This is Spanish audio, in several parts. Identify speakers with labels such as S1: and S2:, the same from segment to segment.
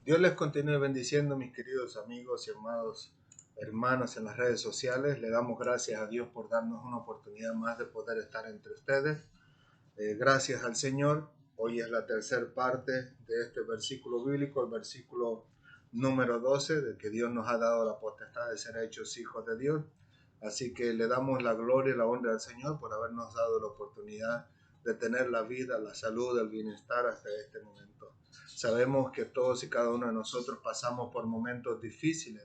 S1: Dios les continúe bendiciendo, mis queridos amigos y amados hermanos en las redes sociales. Le damos gracias a Dios por darnos una oportunidad más de poder estar entre ustedes. Gracias al Señor. Hoy es la tercera parte de este versículo bíblico, el versículo número 12, de que Dios nos ha dado la potestad de ser hechos hijos de Dios. Así que le damos la gloria y la honra al Señor por habernos dado la oportunidad de tener la vida, la salud, el bienestar hasta este momento. Sabemos que todos y cada uno de nosotros pasamos por momentos difíciles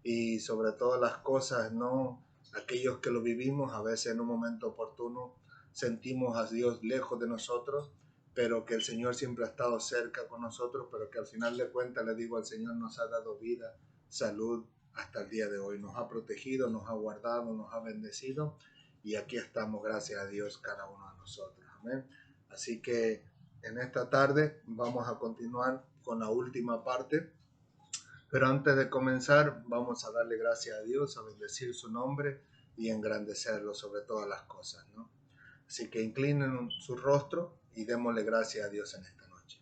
S1: y sobre todas las cosas, no aquellos que lo vivimos, a veces en un momento oportuno sentimos a Dios lejos de nosotros, pero que el Señor siempre ha estado cerca con nosotros, pero que al final de cuentas, le digo, al Señor nos ha dado vida, salud hasta el día de hoy, nos ha protegido, nos ha guardado, nos ha bendecido y aquí estamos, gracias a Dios, cada uno de nosotros. Amén. Así que en esta tarde vamos a continuar con la última parte, pero antes de comenzar vamos a darle gracias a Dios, a bendecir su nombre y engrandecerlo sobre todas las cosas, ¿no? Así que inclinen su rostro y démosle gracias a Dios en esta noche.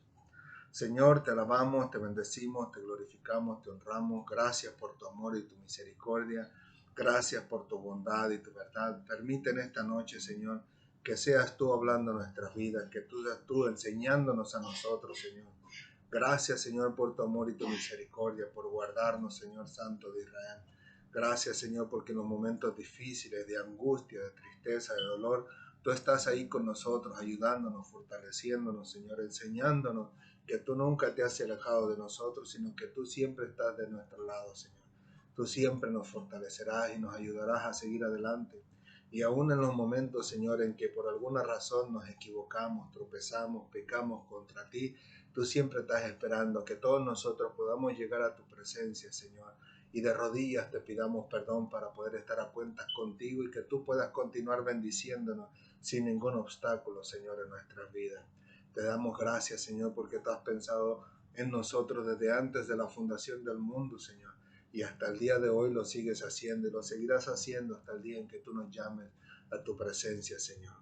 S1: Señor, te alabamos, te bendecimos, te glorificamos, te honramos. Gracias por tu amor y tu misericordia. Gracias por tu bondad y tu verdad. Permite en esta noche, Señor, que seas tú hablando nuestras vidas, que tú seas tú enseñándonos a nosotros, Señor. Gracias, Señor, por tu amor y tu misericordia, por guardarnos, Señor Santo de Israel. Gracias, Señor, porque en los momentos difíciles, de angustia, de tristeza, de dolor, tú estás ahí con nosotros, ayudándonos, fortaleciéndonos, Señor, enseñándonos que tú nunca te has alejado de nosotros, sino que tú siempre estás de nuestro lado, Señor. Tú siempre nos fortalecerás y nos ayudarás a seguir adelante. Y aún en los momentos, Señor, en que por alguna razón nos equivocamos, tropezamos, pecamos contra ti, tú siempre estás esperando a que todos nosotros podamos llegar a tu presencia, Señor, y de rodillas te pidamos perdón para poder estar a cuentas contigo y que tú puedas continuar bendiciéndonos sin ningún obstáculo, Señor, en nuestras vidas. Te damos gracias, Señor, porque tú has pensado en nosotros desde antes de la fundación del mundo, Señor. Y hasta el día de hoy lo sigues haciendo y lo seguirás haciendo hasta el día en que tú nos llames a tu presencia, Señor.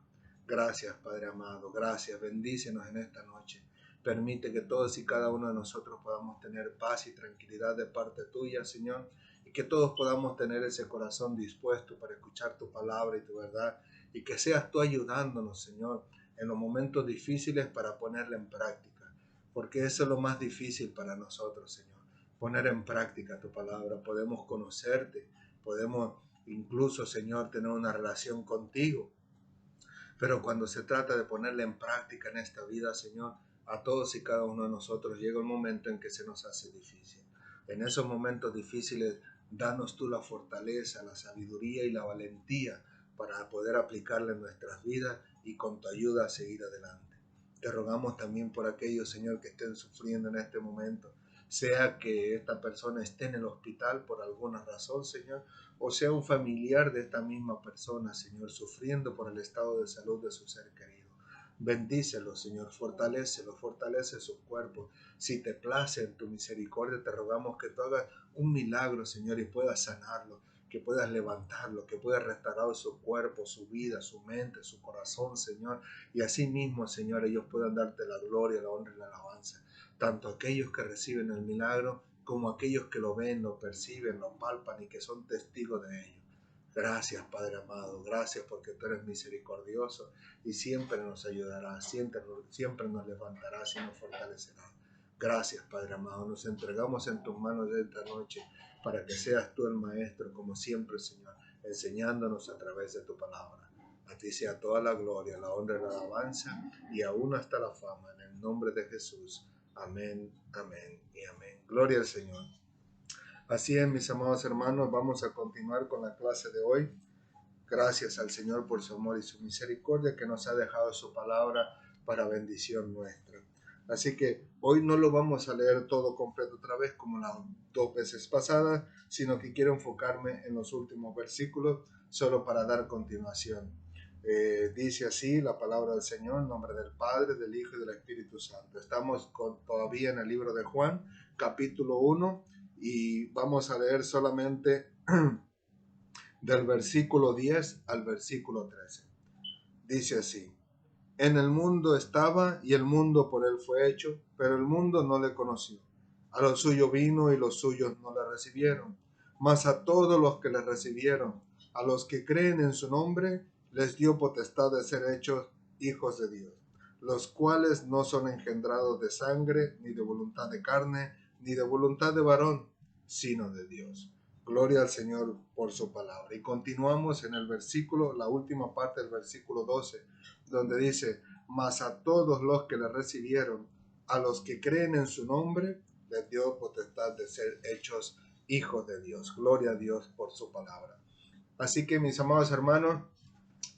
S1: Gracias, Padre amado. Gracias. Bendícenos en esta noche. Permite que todos y cada uno de nosotros podamos tener paz y tranquilidad de parte tuya, Señor, y que todos podamos tener ese corazón dispuesto para escuchar tu palabra y tu verdad, y que seas tú ayudándonos, Señor, en los momentos difíciles para ponerla en práctica, porque eso es lo más difícil para nosotros, Señor, poner en práctica tu palabra. Podemos conocerte, podemos incluso, Señor, tener una relación contigo, pero cuando se trata de ponerla en práctica en esta vida, Señor, a todos y cada uno de nosotros llega un momento en que se nos hace difícil. En esos momentos difíciles, danos tú la fortaleza, la sabiduría y la valentía para poder aplicarla en nuestras vidas y con tu ayuda a seguir adelante. Te rogamos también por aquellos, Señor, que estén sufriendo en este momento, sea que esta persona esté en el hospital por alguna razón, Señor, o sea un familiar de esta misma persona, Señor, sufriendo por el estado de salud de su ser querido. Bendícelo, Señor, fortalece su cuerpo. Si te place en tu misericordia, te rogamos que tú hagas un milagro, Señor, y puedas sanarlo, que puedas levantarlo, que puedas restaurar su cuerpo, su vida, su mente, su corazón, Señor. Y así mismo, Señor, ellos puedan darte la gloria, la honra y la alabanza. Tanto aquellos que reciben el milagro como aquellos que lo ven, lo perciben, lo palpan y que son testigos de ello. Gracias, Padre amado, gracias porque tú eres misericordioso y siempre nos ayudarás, siempre nos levantarás y nos fortalecerás. Gracias, Padre amado, nos entregamos en tus manos de esta noche para que seas tú el Maestro, como siempre, Señor, enseñándonos a través de tu palabra. A ti sea toda la gloria, la honra y la alabanza y aún hasta la fama, en el nombre de Jesús. Amén, amén y amén. Gloria al Señor. Así es, mis amados hermanos, vamos a continuar con la clase de hoy. Gracias al Señor por su amor y su misericordia que nos ha dejado su palabra para bendición nuestra. Así que hoy no lo vamos a leer todo completo otra vez como las dos veces pasadas, sino que quiero enfocarme en los últimos versículos solo para dar continuación. Dice así la palabra del Señor, en nombre del Padre, del Hijo y del Espíritu Santo. Estamos todavía en el libro de Juan, capítulo 1, y vamos a leer solamente del versículo 10 al versículo 13. Dice así: en el mundo estaba y el mundo por él fue hecho, pero el mundo no le conoció. A los suyos vino y los suyos no le recibieron. Mas a todos los que le recibieron, a los que creen en su nombre, les dio potestad de ser hechos hijos de Dios, los cuales no son engendrados de sangre, ni de voluntad de carne, ni de voluntad de varón, sino de Dios. Gloria al Señor por su palabra. Y continuamos en el versículo, la última parte del versículo 12, donde dice, mas a todos los que le recibieron, a los que creen en su nombre, les dio potestad de ser hechos hijos de Dios. Gloria a Dios por su palabra. Así que mis amados hermanos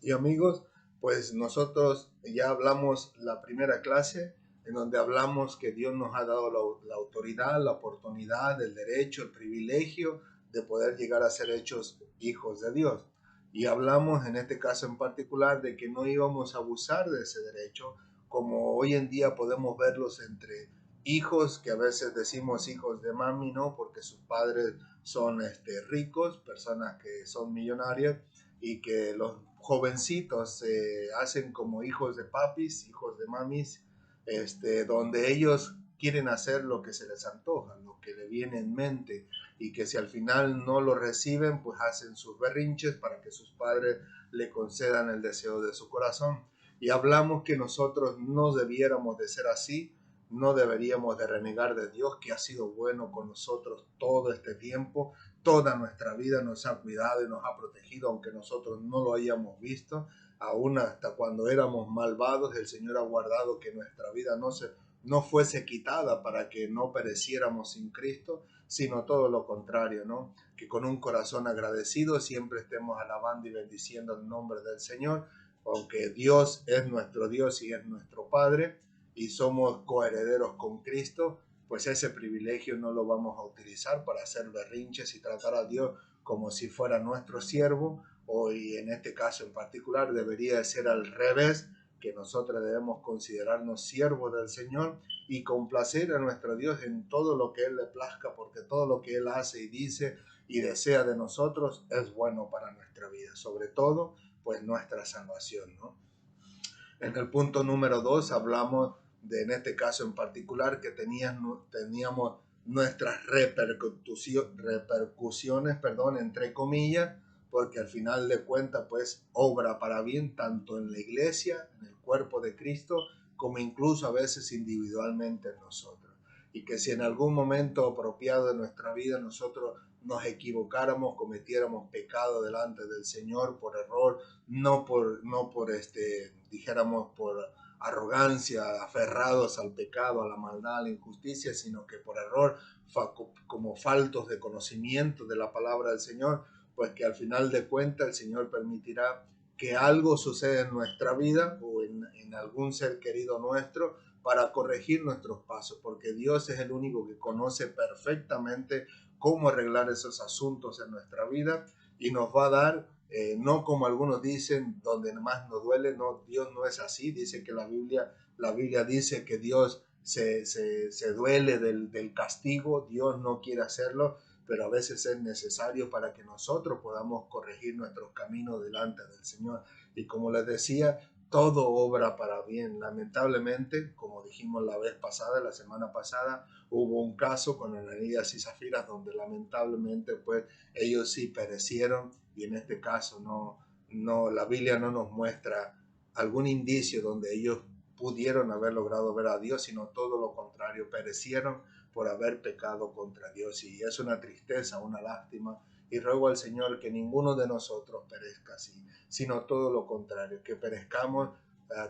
S1: y amigos, pues nosotros ya hablamos la primera clase en donde hablamos que Dios nos ha dado la autoridad, la oportunidad, el derecho, el privilegio de poder llegar a ser hechos hijos de Dios. Y hablamos en este caso en particular de que no íbamos a abusar de ese derecho, como hoy en día podemos verlos entre hijos, que a veces decimos hijos de mami, ¿no? Porque sus padres son ricos, personas que son millonarias, y que los jovencitos se hacen como hijos de papis, hijos de mamis, donde ellos quieren hacer lo que se les antoja, lo que le viene en mente, y que si al final no lo reciben, pues hacen sus berrinches para que sus padres le concedan el deseo de su corazón. Y hablamos que nosotros no debiéramos de ser así, no deberíamos de renegar de Dios, que ha sido bueno con nosotros todo este tiempo, toda nuestra vida nos ha cuidado y nos ha protegido, aunque nosotros no lo hayamos visto. Aún hasta cuando éramos malvados, el Señor ha guardado que nuestra vida no fuese quitada para que no pereciéramos sin Cristo, sino todo lo contrario, ¿no? Que con un corazón agradecido siempre estemos alabando y bendiciendo el nombre del Señor, aunque Dios es nuestro Dios y es nuestro Padre y somos coherederos con Cristo, pues ese privilegio no lo vamos a utilizar para hacer berrinches y tratar a Dios como si fuera nuestro siervo, o y en este caso en particular debería ser al revés, que nosotros debemos considerarnos siervos del Señor y complacer a nuestro Dios en todo lo que Él le plazca, porque todo lo que Él hace y dice y desea de nosotros es bueno para nuestra vida, sobre todo pues nuestra salvación, ¿no? En el punto número 2 hablamos de, en este caso en particular, que teníamos nuestras repercusiones, perdón, entre comillas, porque al final de cuentas, pues, obra para bien tanto en la iglesia, en el cuerpo de Cristo, como incluso a veces individualmente en nosotros. Y que si en algún momento apropiado de nuestra vida nosotros nos equivocáramos, cometiéramos pecado delante del Señor por error, dijéramos, por arrogancia, aferrados al pecado, a la maldad, a la injusticia, sino que por error, como faltos de conocimiento de la palabra del Señor, pues que al final de cuentas el Señor permitirá que algo suceda en nuestra vida o en algún ser querido nuestro para corregir nuestros pasos, porque Dios es el único que conoce perfectamente cómo arreglar esos asuntos en nuestra vida y nos va a dar, no como algunos dicen, donde más nos duele. No, Dios no es así. Dice que la Biblia dice que Dios se duele del castigo. Dios no quiere hacerlo, pero a veces es necesario para que nosotros podamos corregir nuestros caminos delante del Señor. Y como les decía, todo obra para bien. Lamentablemente, como dijimos la vez pasada, la semana pasada, hubo un caso con Ananías y Zafiras donde lamentablemente pues ellos sí perecieron, y en este caso la Biblia no nos muestra algún indicio donde ellos pudieron haber logrado ver a Dios, sino todo lo contrario, perecieron por haber pecado contra Dios, y es una tristeza, una lástima, y ruego al Señor que ninguno de nosotros perezca así, sino todo lo contrario, que perezcamos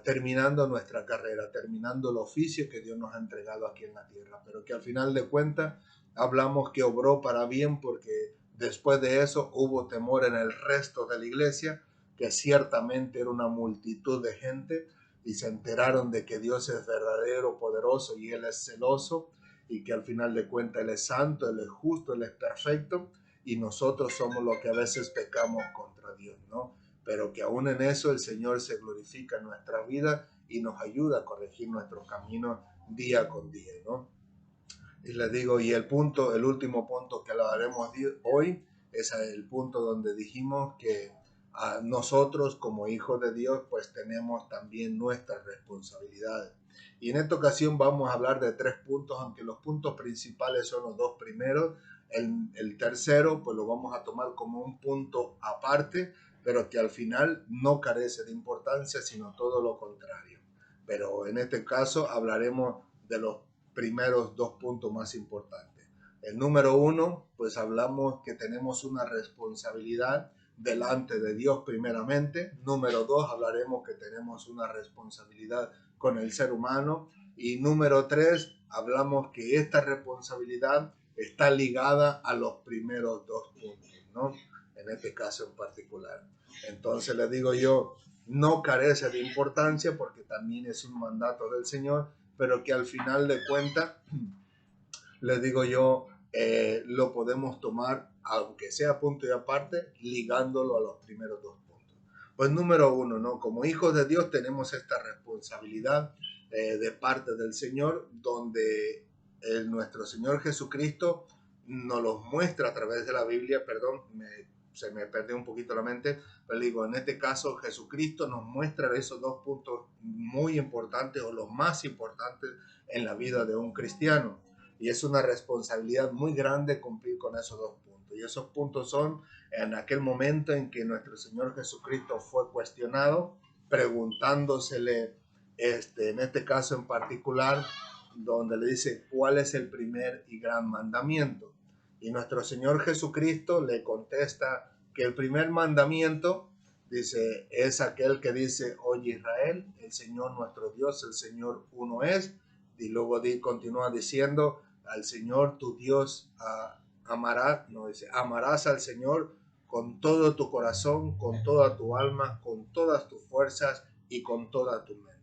S1: terminando nuestra carrera, terminando el oficio que Dios nos ha entregado aquí en la tierra, pero que al final de cuentas hablamos que obró para bien, porque después de eso hubo temor en el resto de la iglesia, que ciertamente era una multitud de gente, y se enteraron de que Dios es verdadero, poderoso, y Él es celoso, y que al final de cuentas Él es santo, Él es justo, Él es perfecto, y nosotros somos los que a veces pecamos contra Dios, ¿no? Pero que aún en eso el Señor se glorifica en nuestra vida y nos ayuda a corregir nuestros caminos día con día, ¿no? Y les digo, y el último punto que hablaremos hoy es el punto donde dijimos que nosotros como hijos de Dios pues tenemos también nuestras responsabilidades. Y en esta ocasión vamos a hablar de 3 puntos, aunque los puntos principales son los 2 primeros. El tercero, pues lo vamos a tomar como un punto aparte, pero que al final no carece de importancia, sino todo lo contrario. Pero en este caso hablaremos de los primeros 2 puntos más importantes. El número 1, pues hablamos que tenemos una responsabilidad delante de Dios primeramente. Número 2, hablaremos que tenemos una responsabilidad con el ser humano. Y número 3, hablamos que esta responsabilidad está ligada a los primeros 2 puntos, ¿no? En este caso en particular. Entonces le digo yo, no carece de importancia porque también es un mandato del Señor, pero que al final de cuentas, le digo yo, lo podemos tomar, aunque sea punto y aparte, ligándolo a los primeros 2 puntos. Pues número 1, ¿no? Como hijos de Dios tenemos esta responsabilidad de parte del Señor, donde nuestro Señor Jesucristo nos los muestra a través de la Biblia. Perdón, se me perdió un poquito la mente, pero digo, en este caso Jesucristo nos muestra esos 2 puntos muy importantes o los más importantes en la vida de un cristiano. Y es una responsabilidad muy grande cumplir con esos 2 puntos. Y esos puntos son en aquel momento en que nuestro Señor Jesucristo fue cuestionado, preguntándosele, en este caso en particular, donde le dice, ¿cuál es el primer y gran mandamiento? Y nuestro Señor Jesucristo le contesta que el primer mandamiento, dice, es aquel que dice, oye Israel, el Señor nuestro Dios, el Señor uno es. Y luego continúa diciendo, al Señor tu Dios amarás al Señor con todo tu corazón, con toda tu alma, con todas tus fuerzas y con toda tu mente.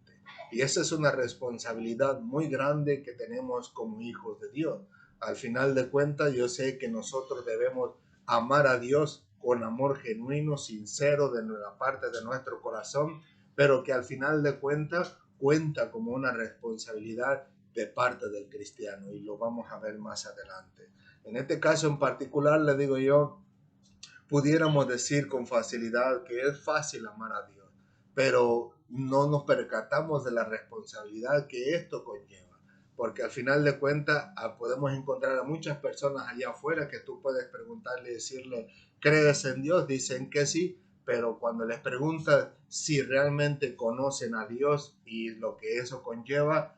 S1: Y esa es una responsabilidad muy grande que tenemos como hijos de Dios. Al final de cuentas, yo sé que nosotros debemos amar a Dios con amor genuino, sincero, de la parte de nuestro corazón, pero que al final de cuentas cuenta como una responsabilidad de parte del cristiano, y lo vamos a ver más adelante. En este caso en particular, le digo yo, pudiéramos decir con facilidad que es fácil amar a Dios, pero no nos percatamos de la responsabilidad que esto conlleva, porque al final de cuentas podemos encontrar a muchas personas allá afuera que tú puedes preguntarle y decirle, ¿crees en Dios? Dicen que sí, pero cuando les preguntas si realmente conocen a Dios y lo que eso conlleva,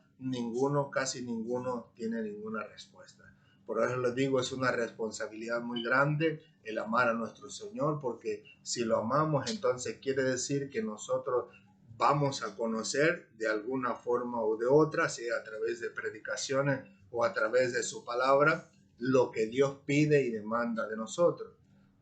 S1: casi ninguno tiene ninguna respuesta. Por eso les digo, es una responsabilidad muy grande el amar a nuestro Señor, porque si lo amamos, entonces quiere decir que nosotros vamos a conocer de alguna forma o de otra, sea a través de predicaciones o a través de su palabra, lo que Dios pide y demanda de nosotros.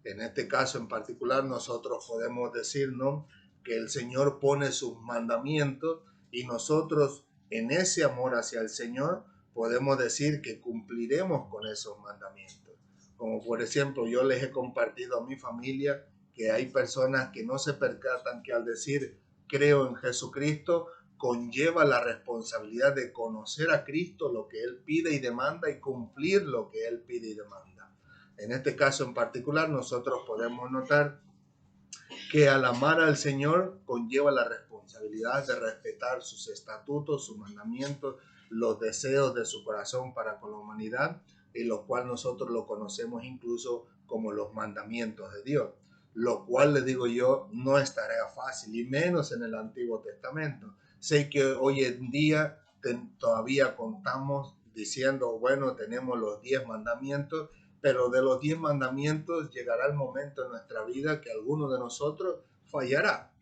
S1: En este caso en particular, nosotros podemos decir, ¿no?, que el Señor pone sus mandamientos y nosotros en ese amor hacia el Señor podemos decir que cumpliremos con esos mandamientos. Como por ejemplo, yo les he compartido a mi familia que hay personas que no se percatan que al decir creo en Jesucristo conlleva la responsabilidad de conocer a Cristo, lo que Él pide y demanda, y cumplir lo que Él pide y demanda. En este caso en particular, nosotros podemos notar que al amar al Señor conlleva la responsabilidad de respetar sus estatutos, sus mandamientos, los deseos de su corazón para con la humanidad, y lo cual nosotros lo conocemos incluso como los mandamientos de Dios, lo cual, les digo yo, no es tarea fácil, y menos en el Antiguo Testamento. Sé que hoy en día todavía contamos diciendo, bueno, tenemos los 10 mandamientos, pero de los 10 mandamientos llegará el momento en nuestra vida que alguno de nosotros fallará,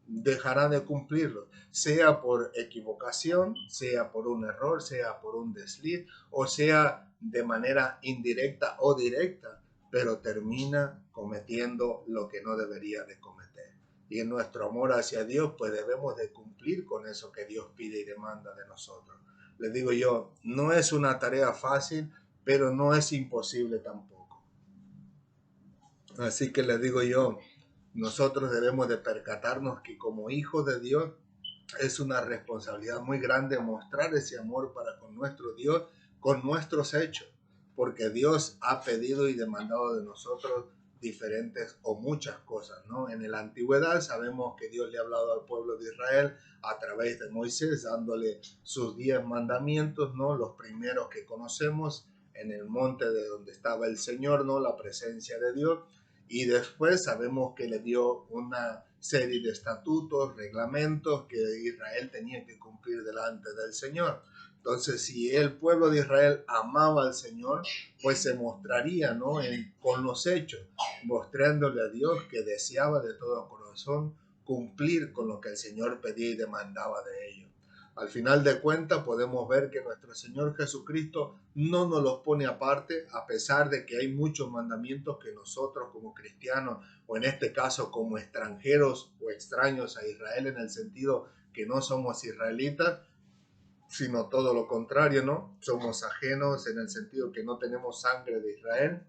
S1: dejará de cumplirlo, sea por equivocación, sea por un error, sea por un desliz, o sea de manera indirecta o directa, pero termina cometiendo lo que no debería de cometer. Y en nuestro amor hacia Dios, pues debemos de cumplir con eso que Dios pide y demanda de nosotros. Les digo yo, no es una tarea fácil, pero no es imposible tampoco. Así que les digo yo, nosotros debemos de percatarnos que como hijos de Dios es una responsabilidad muy grande mostrar ese amor para con nuestro Dios, con nuestros hechos, porque Dios ha pedido y demandado de nosotros diferentes o muchas cosas, ¿no? En la antigüedad sabemos que Dios le ha hablado al pueblo de Israel a través de Moisés, dándole sus 10 mandamientos, ¿no? Los primeros que conocemos en el monte de donde estaba el Señor, ¿no? La presencia de Dios. Y después sabemos que le dio una serie de estatutos, reglamentos que Israel tenía que cumplir delante del Señor. Entonces, si el pueblo de Israel amaba al Señor, pues se mostraría, ¿no? Con los hechos, mostrándole a Dios que deseaba de todo corazón cumplir con lo que el Señor pedía y demandaba de ellos. Al final de cuentas podemos ver que nuestro Señor Jesucristo no nos los pone aparte, a pesar de que hay muchos mandamientos que nosotros como cristianos, o en este caso como extranjeros o extraños a Israel, en el sentido que no somos israelitas, sino todo lo contrario, ¿no? Somos ajenos en el sentido que no tenemos sangre de Israel.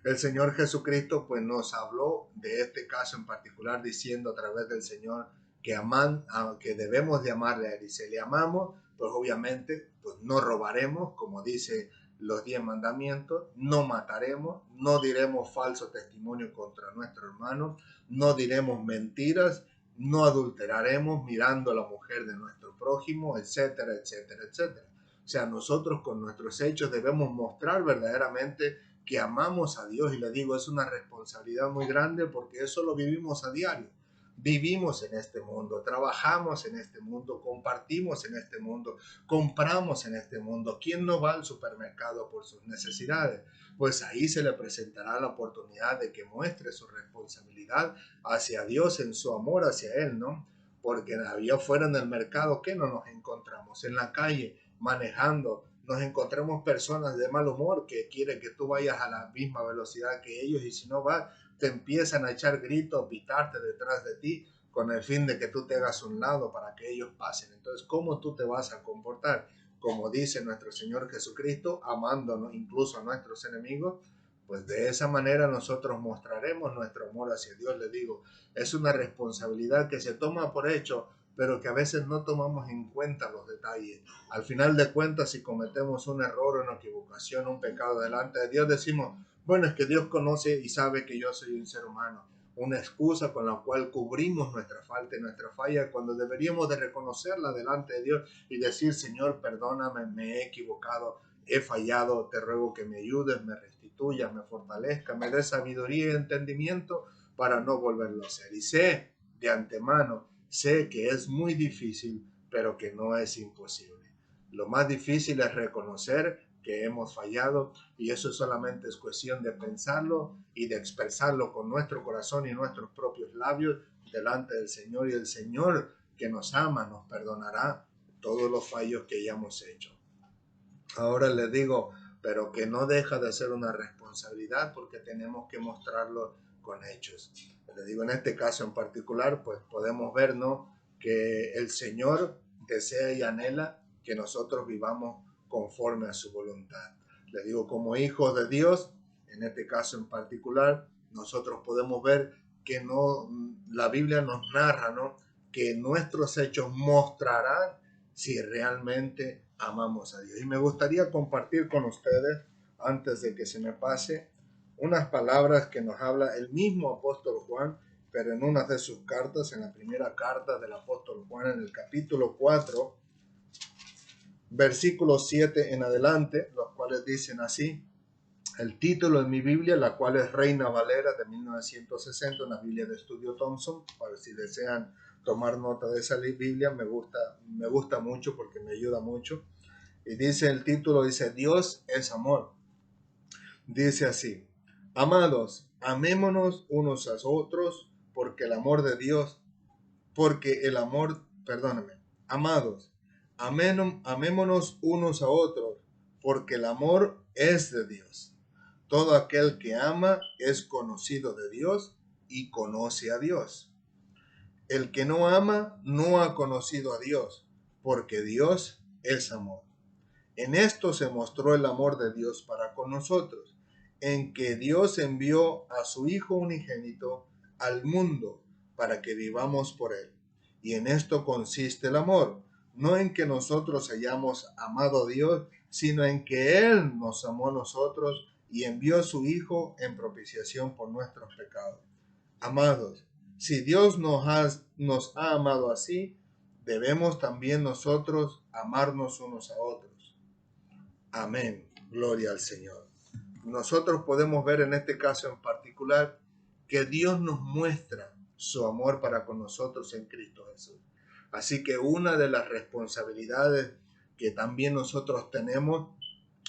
S1: El Señor Jesucristo pues nos habló de este caso en particular, diciendo a través del Señor que debemos de amarle a Él, y si le amamos, pues obviamente pues no robaremos, como dice los 10 mandamientos, no mataremos, no diremos falso testimonio contra nuestro hermano, no diremos mentiras, no adulteraremos mirando a la mujer de nuestro prójimo, etcétera, etcétera, etcétera. O sea, nosotros con nuestros hechos debemos mostrar verdaderamente que amamos a Dios, y le digo, es una responsabilidad muy grande porque eso lo vivimos a diario. Vivimos en este mundo, trabajamos en este mundo, compartimos en este mundo, compramos en este mundo. ¿Quién no va al supermercado por sus necesidades? Pues ahí se le presentará la oportunidad de que muestre su responsabilidad hacia Dios en su amor hacia Él, ¿no? Porque allá afuera en el mercado, ¿qué no nos encontramos? En la calle, manejando, nos encontramos personas de mal humor que quieren que tú vayas a la misma velocidad que ellos, y si no vas, te empiezan a echar gritos, pitarte detrás de ti con el fin de que tú te hagas un lado para que ellos pasen. Entonces, ¿cómo tú te vas a comportar? Como dice nuestro Señor Jesucristo, amándonos incluso a nuestros enemigos, pues de esa manera nosotros mostraremos nuestro amor hacia Dios. Le digo, es una responsabilidad que se toma por hecho, pero que a veces no tomamos en cuenta los detalles. Al final de cuentas, si cometemos un error, una equivocación, un pecado delante de Dios, decimos, bueno, es que Dios conoce y sabe que yo soy un ser humano. Una excusa con la cual cubrimos nuestra falta y nuestra falla, cuando deberíamos de reconocerla delante de Dios y decir, Señor, perdóname, me he equivocado, he fallado, te ruego que me ayudes, me restituyas, me fortalezca, me dé sabiduría y entendimiento para no volverlo a hacer. Y sé de antemano, sé que es muy difícil, pero que no es imposible. Lo más difícil es reconocer que hemos fallado, y eso solamente es cuestión de pensarlo y de expresarlo con nuestro corazón y nuestros propios labios delante del Señor, y el Señor que nos ama nos perdonará todos los fallos que hayamos hecho. Ahora les digo, pero que no deja de ser una responsabilidad porque tenemos que mostrarlo con hechos. Les digo, en este caso en particular, pues podemos ver, ¿no?, que el Señor desea y anhela que nosotros vivamos conforme a su voluntad. Les digo, como hijos de Dios, en este caso en particular, nosotros podemos ver que no, la Biblia nos narra, ¿no?, que nuestros hechos mostrarán si realmente amamos a Dios. Y me gustaría compartir con ustedes, antes de que se me pase, unas palabras que nos habla el mismo apóstol Juan, pero en una de sus cartas, en la primera carta del apóstol Juan, en el capítulo 4, versículos 7 en adelante, los cuales dicen así. El título en mi Biblia, la cual es Reina Valera de 1960, una Biblia de estudio Thompson, para si desean tomar nota de esa Biblia, me gusta mucho porque me ayuda mucho. Y dice el título, dice, Dios es amor. Dice así, amados, amémonos unos a otros, porque el amor de Dios, amados, amémonos unos a otros, porque el amor es de Dios. Todo aquel que ama es conocido de Dios y conoce a Dios. El que no ama no ha conocido a Dios, porque Dios es amor. En esto se mostró el amor de Dios para con nosotros, en que Dios envió a su Hijo unigénito al mundo para que vivamos por él. Y en esto consiste el amor, no en que nosotros hayamos amado a Dios, sino en que Él nos amó a nosotros y envió a su Hijo en propiciación por nuestros pecados. Amados, si Dios nos ha amado así, debemos también nosotros amarnos unos a otros. Amén. Gloria al Señor. Nosotros podemos ver en este caso en particular que Dios nos muestra su amor para con nosotros en Cristo Jesús. Así que una de las responsabilidades que también nosotros tenemos,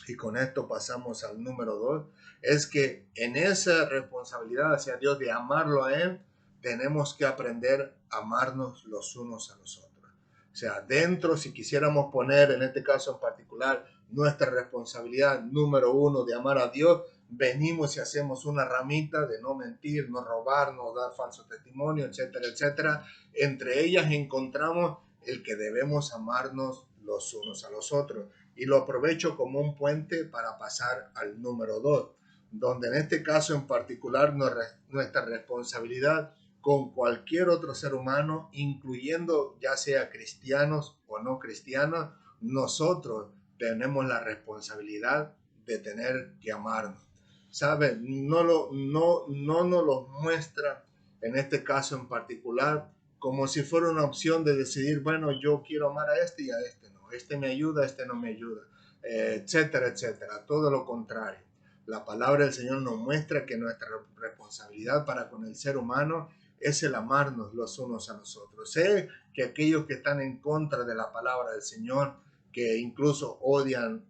S1: y con esto pasamos al número 2, es que en esa responsabilidad hacia Dios de amarlo a Él, tenemos que aprender a amarnos los unos a los otros. O sea, dentro, si quisiéramos poner en este caso en particular nuestra responsabilidad número 1 de amar a Dios, venimos y hacemos una ramita de no mentir, no robar, no dar falso testimonio, etcétera, etcétera. Entre ellas encontramos el que debemos amarnos los unos a los otros. Y lo aprovecho como un puente para pasar al número 2, donde en este caso en particular nuestra responsabilidad con cualquier otro ser humano, incluyendo ya sea cristianos o no cristianos, nosotros tenemos la responsabilidad de tener que amarnos. ¿Sabe? No nos lo muestra en este caso en particular como si fuera una opción de decidir, bueno, yo quiero amar a este y a este no, este me ayuda, este no me ayuda, etcétera, etcétera. Todo lo contrario. La palabra del Señor nos muestra que nuestra responsabilidad para con el ser humano es el amarnos los unos a los otros. Sé que aquellos que están en contra de la palabra del Señor, que incluso odian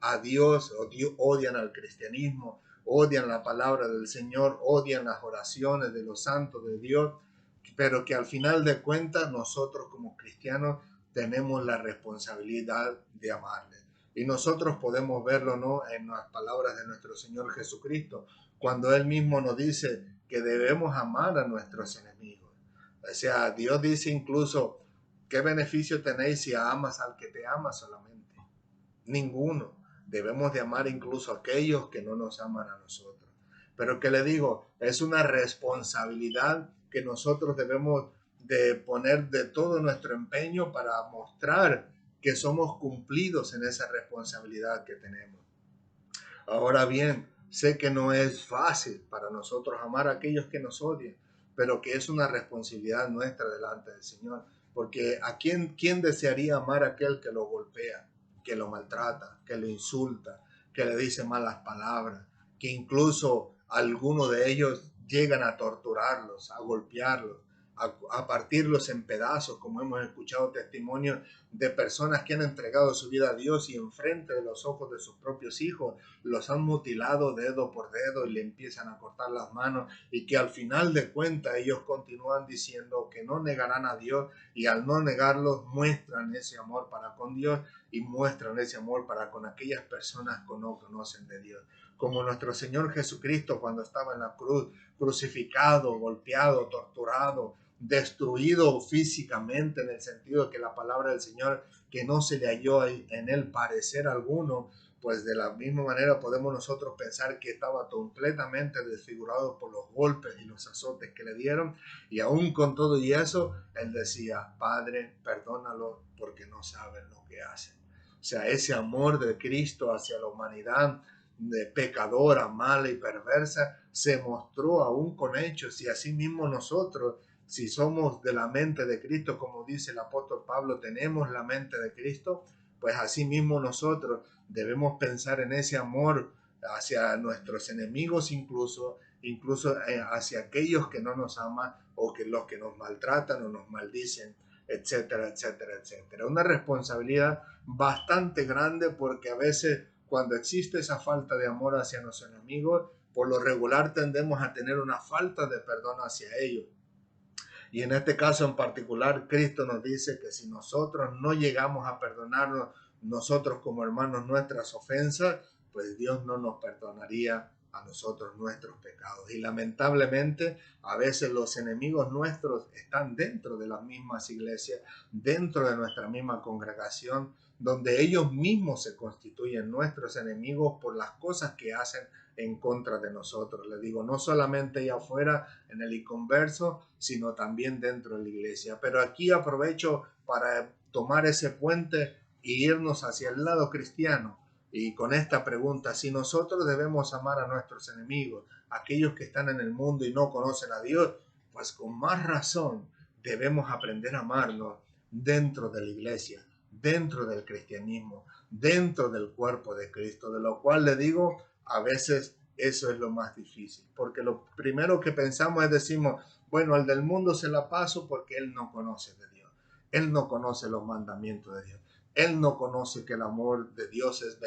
S1: a Dios, odian al cristianismo, odian la palabra del Señor, odian las oraciones de los santos de Dios, pero que al final de cuentas nosotros como cristianos tenemos la responsabilidad de amarle. Y nosotros podemos verlo, ¿no?, en las palabras de nuestro Señor Jesucristo, cuando Él mismo nos dice que debemos amar a nuestros enemigos. O sea, Dios dice incluso, ¿qué beneficio tenéis si amas al que te ama solamente? Ninguno. Debemos de amar incluso a aquellos que no nos aman a nosotros. Pero que le digo, es una responsabilidad que nosotros debemos de poner de todo nuestro empeño para mostrar que somos cumplidos en esa responsabilidad que tenemos. Ahora bien, sé que no es fácil para nosotros amar a aquellos que nos odian, pero que es una responsabilidad nuestra delante del Señor. Porque ¿a quién desearía amar a aquel que lo golpea, que lo maltrata, que lo insulta, que le dice malas palabras, que incluso algunos de ellos llegan a torturarlos, a golpearlos, a partirlos en pedazos, como hemos escuchado testimonios de personas que han entregado su vida a Dios y enfrente de los ojos de sus propios hijos los han mutilado dedo por dedo y le empiezan a cortar las manos, y que al final de cuentas ellos continúan diciendo que no negarán a Dios, y al no negarlos muestran ese amor para con Dios y muestran ese amor para con aquellas personas que no conocen de Dios. Como nuestro Señor Jesucristo cuando estaba en la cruz, crucificado, golpeado, torturado, destruido físicamente, en el sentido de que la palabra del Señor, que no se le halló en él parecer alguno, pues de la misma manera podemos nosotros pensar que estaba completamente desfigurado por los golpes y los azotes que le dieron, y aún con todo y eso, él decía, Padre, perdónalo porque no saben lo que hacen. O sea, ese amor de Cristo hacia la humanidad, de pecadora, mala y perversa, se mostró aún con hechos, y así mismo nosotros, si somos de la mente de Cristo, como dice el apóstol Pablo, tenemos la mente de Cristo, pues así mismo nosotros debemos pensar en ese amor hacia nuestros enemigos, incluso hacia aquellos que no nos aman o que los que nos maltratan o nos maldicen, etcétera, etcétera, etcétera. Una responsabilidad bastante grande, porque a veces cuando existe esa falta de amor hacia nuestros enemigos, por lo regular tendemos a tener una falta de perdón hacia ellos. Y en este caso en particular, Cristo nos dice que si nosotros no llegamos a perdonarnos nosotros como hermanos nuestras ofensas, pues Dios no nos perdonaría a nosotros nuestros pecados. Y lamentablemente a veces los enemigos nuestros están dentro de las mismas iglesias, dentro de nuestra misma congregación, donde ellos mismos se constituyen nuestros enemigos por las cosas que hacen en contra de nosotros. Les digo, no solamente allá afuera en el inconverso, sino también dentro de la iglesia. Pero aquí aprovecho para tomar ese puente e irnos hacia el lado cristiano Y con esta pregunta, si nosotros debemos amar a nuestros enemigos, aquellos que están en el mundo y no conocen a Dios, pues con más razón debemos aprender a amarnos dentro de la iglesia, dentro del cristianismo, dentro del cuerpo de Cristo, de lo cual le digo, a veces eso es lo más difícil, porque lo primero que pensamos es decimos, bueno, al del mundo se la paso porque él no conoce de Dios, él no conoce los mandamientos de Dios, él no conoce que el amor de Dios es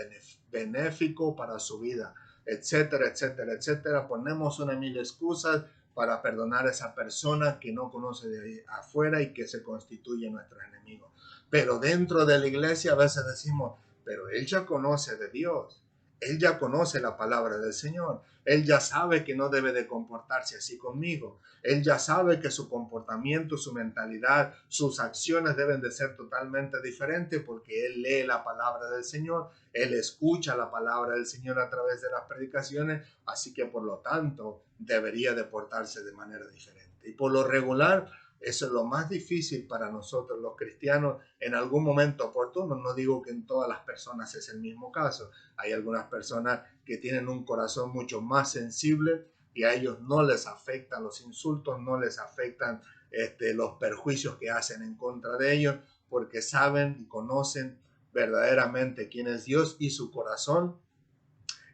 S1: benéfico para su vida, etcétera, etcétera, etcétera. Ponemos una mil excusas para perdonar a esa persona que no conoce de ahí afuera y que se constituye nuestro enemigo. Pero dentro de la iglesia a veces decimos, pero él ya conoce de Dios, él ya conoce la palabra del Señor, él ya sabe que no debe de comportarse así conmigo, él ya sabe que su comportamiento, su mentalidad, sus acciones deben de ser totalmente diferentes porque él lee la palabra del Señor, él escucha la palabra del Señor a través de las predicaciones, así que por lo tanto debería de portarse de manera diferente. Y por lo regular, eso es lo más difícil para nosotros los cristianos en algún momento oportuno. No digo que en todas las personas es el mismo caso. Hay algunas personas que tienen un corazón mucho más sensible y a ellos no les afectan los insultos, no les afectan los perjuicios que hacen en contra de ellos, porque saben y conocen verdaderamente quién es Dios y su corazón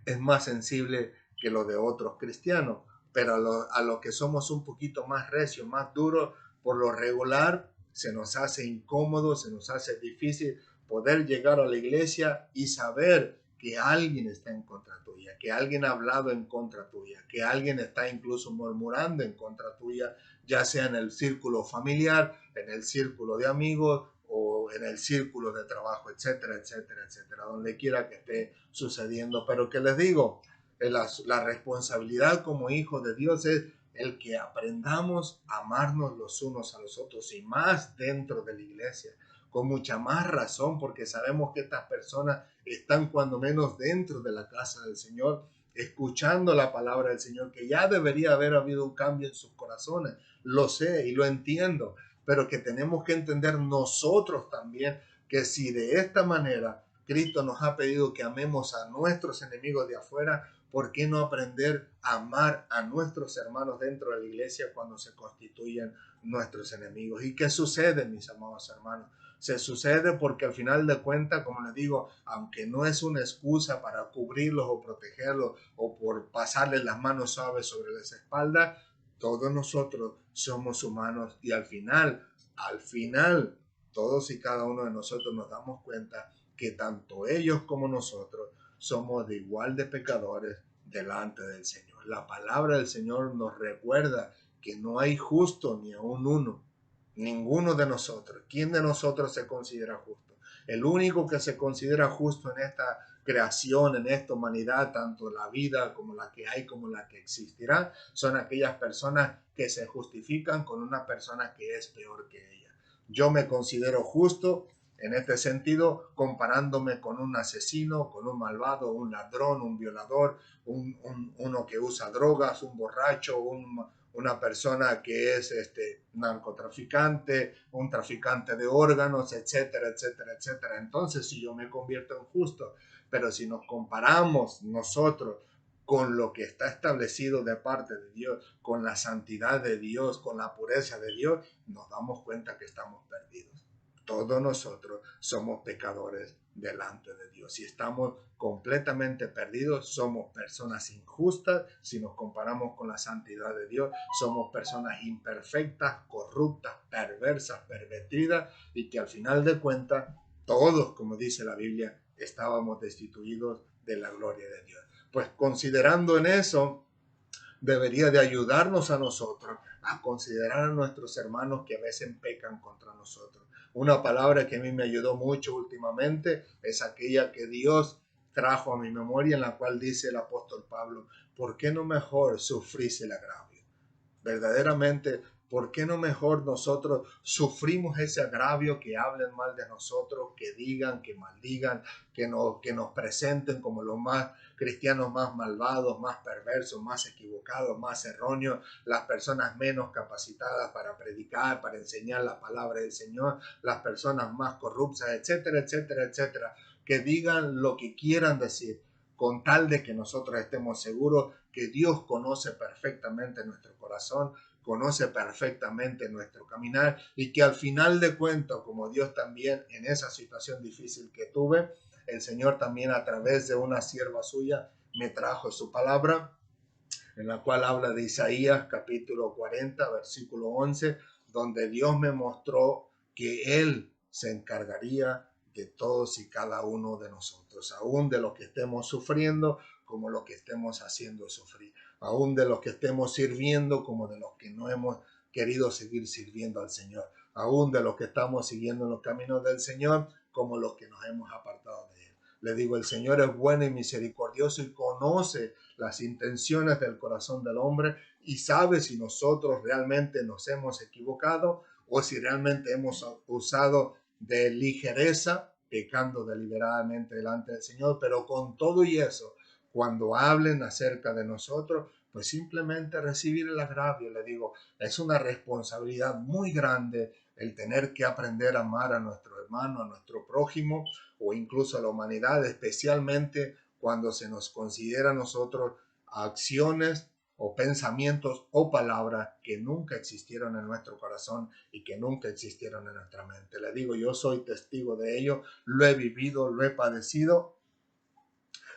S1: es más sensible que lo de otros cristianos. Pero a lo que somos un poquito más recios, más duros, por lo regular se nos hace incómodo, se nos hace difícil poder llegar a la iglesia y saber que alguien está en contra tuya, que alguien ha hablado en contra tuya, que alguien está incluso murmurando en contra tuya, ya sea en el círculo familiar, en el círculo de amigos o en el círculo de trabajo, etcétera, etcétera, etcétera, donde quiera que esté sucediendo. Pero que les digo, la responsabilidad como hijos de Dios es el que aprendamos a amarnos los unos a los otros y más dentro de la iglesia, con mucha más razón, porque sabemos que estas personas están cuando menos dentro de la casa del Señor, escuchando la palabra del Señor, que ya debería haber habido un cambio en sus corazones, lo sé y lo entiendo, pero que tenemos que entender nosotros también que si de esta manera Cristo nos ha pedido que amemos a nuestros enemigos de afuera, ¿por qué no aprender a amar a nuestros hermanos dentro de la iglesia cuando se constituyen nuestros enemigos? ¿Y qué sucede, mis amados hermanos? Se sucede porque al final de cuentas, como les digo, aunque no es una excusa para cubrirlos o protegerlos o por pasarles las manos suaves sobre las espaldas, todos nosotros somos humanos y al final, todos y cada uno de nosotros nos damos cuenta que tanto ellos como nosotros somos de igual de pecadores delante del Señor. La palabra del Señor nos recuerda que no hay justo ni aun uno, ninguno de nosotros. ¿Quién de nosotros se considera justo? El único que se considera justo en esta creación, en esta humanidad, tanto la vida como la que hay, como la que existirá, son aquellas personas que se justifican con una persona que es peor que ella. Yo me considero justo en este sentido, comparándome con un asesino, con un malvado, un ladrón, un violador, uno que usa drogas, un borracho, una persona que es narcotraficante, un traficante de órganos, etcétera, etcétera, etcétera. Entonces, si yo me convierto en justo, pero si nos comparamos nosotros con lo que está establecido de parte de Dios, con la santidad de Dios, con la pureza de Dios, nos damos cuenta que estamos perdidos. Todos nosotros somos pecadores delante de Dios. Si estamos completamente perdidos, somos personas injustas. Si nos comparamos con la santidad de Dios, somos personas imperfectas, corruptas, perversas, pervertidas y que al final de cuentas, todos, como dice la Biblia, estábamos destituidos de la gloria de Dios. Pues considerando en eso, debería de ayudarnos a nosotros a considerar a nuestros hermanos que a veces pecan contra nosotros. Una palabra que a mí me ayudó mucho últimamente es aquella que Dios trajo a mi memoria, en la cual dice el apóstol Pablo, ¿por qué no mejor sufrís el agravio? Verdaderamente, ¿por qué no mejor nosotros sufrimos ese agravio, que hablen mal de nosotros, que digan, que maldigan, que nos presenten como los más cristianos más malvados, más perversos, más equivocados, más erróneos, las personas menos capacitadas para predicar, para enseñar la palabra del Señor, las personas más corruptas, etcétera, etcétera, etcétera? que digan lo que quieran decir, con tal de que nosotros estemos seguros que Dios conoce perfectamente nuestro corazón, conoce perfectamente nuestro caminar y que al final de cuentas, como Dios también en esa situación difícil que tuve, el Señor también a través de una sierva suya me trajo su palabra, en la cual habla de Isaías capítulo 40, versículo 11, donde Dios me mostró que Él se encargaría de todos y cada uno de nosotros, aún de los que estemos sufriendo como los que estemos haciendo sufrir, aún de los que estemos sirviendo como de los que no hemos querido seguir sirviendo al Señor, aún de los que estamos siguiendo en los caminos del Señor como los que nos hemos apartado de Él. Le digo, el Señor es bueno y misericordioso y conoce las intenciones del corazón del hombre y sabe si nosotros realmente nos hemos equivocado o si realmente hemos usado de ligereza, pecando deliberadamente delante del Señor. Pero con todo y eso, cuando hablen acerca de nosotros, pues simplemente recibir el agravio. Le digo, es una responsabilidad muy grande el tener que aprender a amar a nuestro hermano, a nuestro prójimo o incluso a la humanidad, especialmente cuando se nos considera a nosotros acciones o pensamientos o palabras que nunca existieron en nuestro corazón y que nunca existieron en nuestra mente. Le digo, yo soy testigo de ello, lo he vivido, lo he padecido,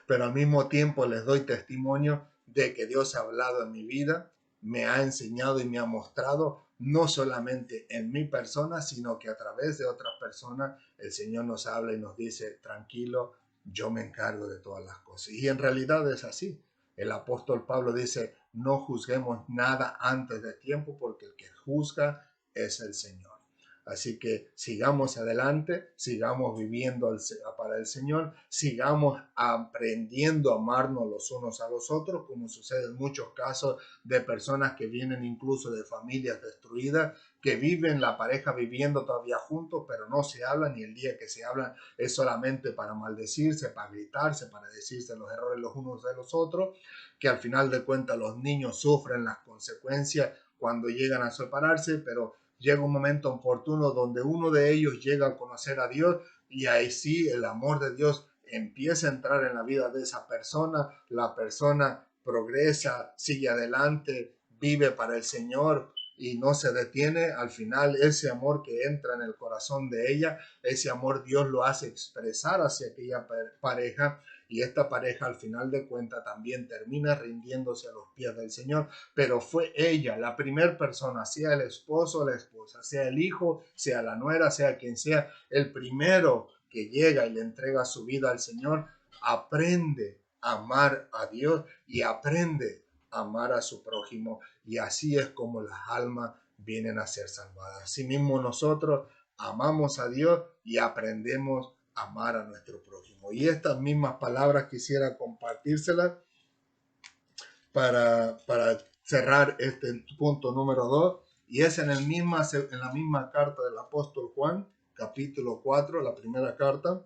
S1: pero al mismo tiempo les doy testimonio de que Dios ha hablado en mi vida, me ha enseñado y me ha mostrado, no solamente en mi persona, sino que a través de otras personas el Señor nos habla y nos dice, tranquilo, yo me encargo de todas las cosas. Y en realidad es así. El apóstol Pablo dice, no juzguemos nada antes de tiempo, porque el que juzga es el Señor. Así que sigamos adelante, sigamos viviendo para el Señor, sigamos aprendiendo a amarnos los unos a los otros, como sucede en muchos casos de personas que vienen incluso de familias destruidas, que viven la pareja viviendo todavía juntos, pero no se hablan y el día que se hablan es solamente para maldecirse, para gritarse, para decirse los errores los unos de los otros, que al final de cuentas los niños sufren las consecuencias cuando llegan a separarse, pero llega un momento oportuno donde uno de ellos llega a conocer a Dios y ahí sí el amor de Dios empieza a entrar en la vida de esa persona, la persona progresa, sigue adelante, vive para el Señor y no se detiene. Al final ese amor que entra en el corazón de ella, ese amor Dios lo hace expresar hacia aquella pareja y esta pareja al final de cuentas también termina rindiéndose a los pies del Señor, pero fue ella la primera persona, sea el esposo o la esposa, sea el hijo, sea la nuera, sea quien sea, el primero que llega y le entrega su vida al Señor, aprende a amar a Dios y aprende a amar a su prójimo, y así es como las almas vienen a ser salvadas. Asimismo nosotros amamos a Dios y aprendemos a amar a nuestro prójimo. Y estas mismas palabras quisiera compartírselas para cerrar este punto número 2, y es en la misma carta del apóstol Juan, capítulo 4, la primera carta,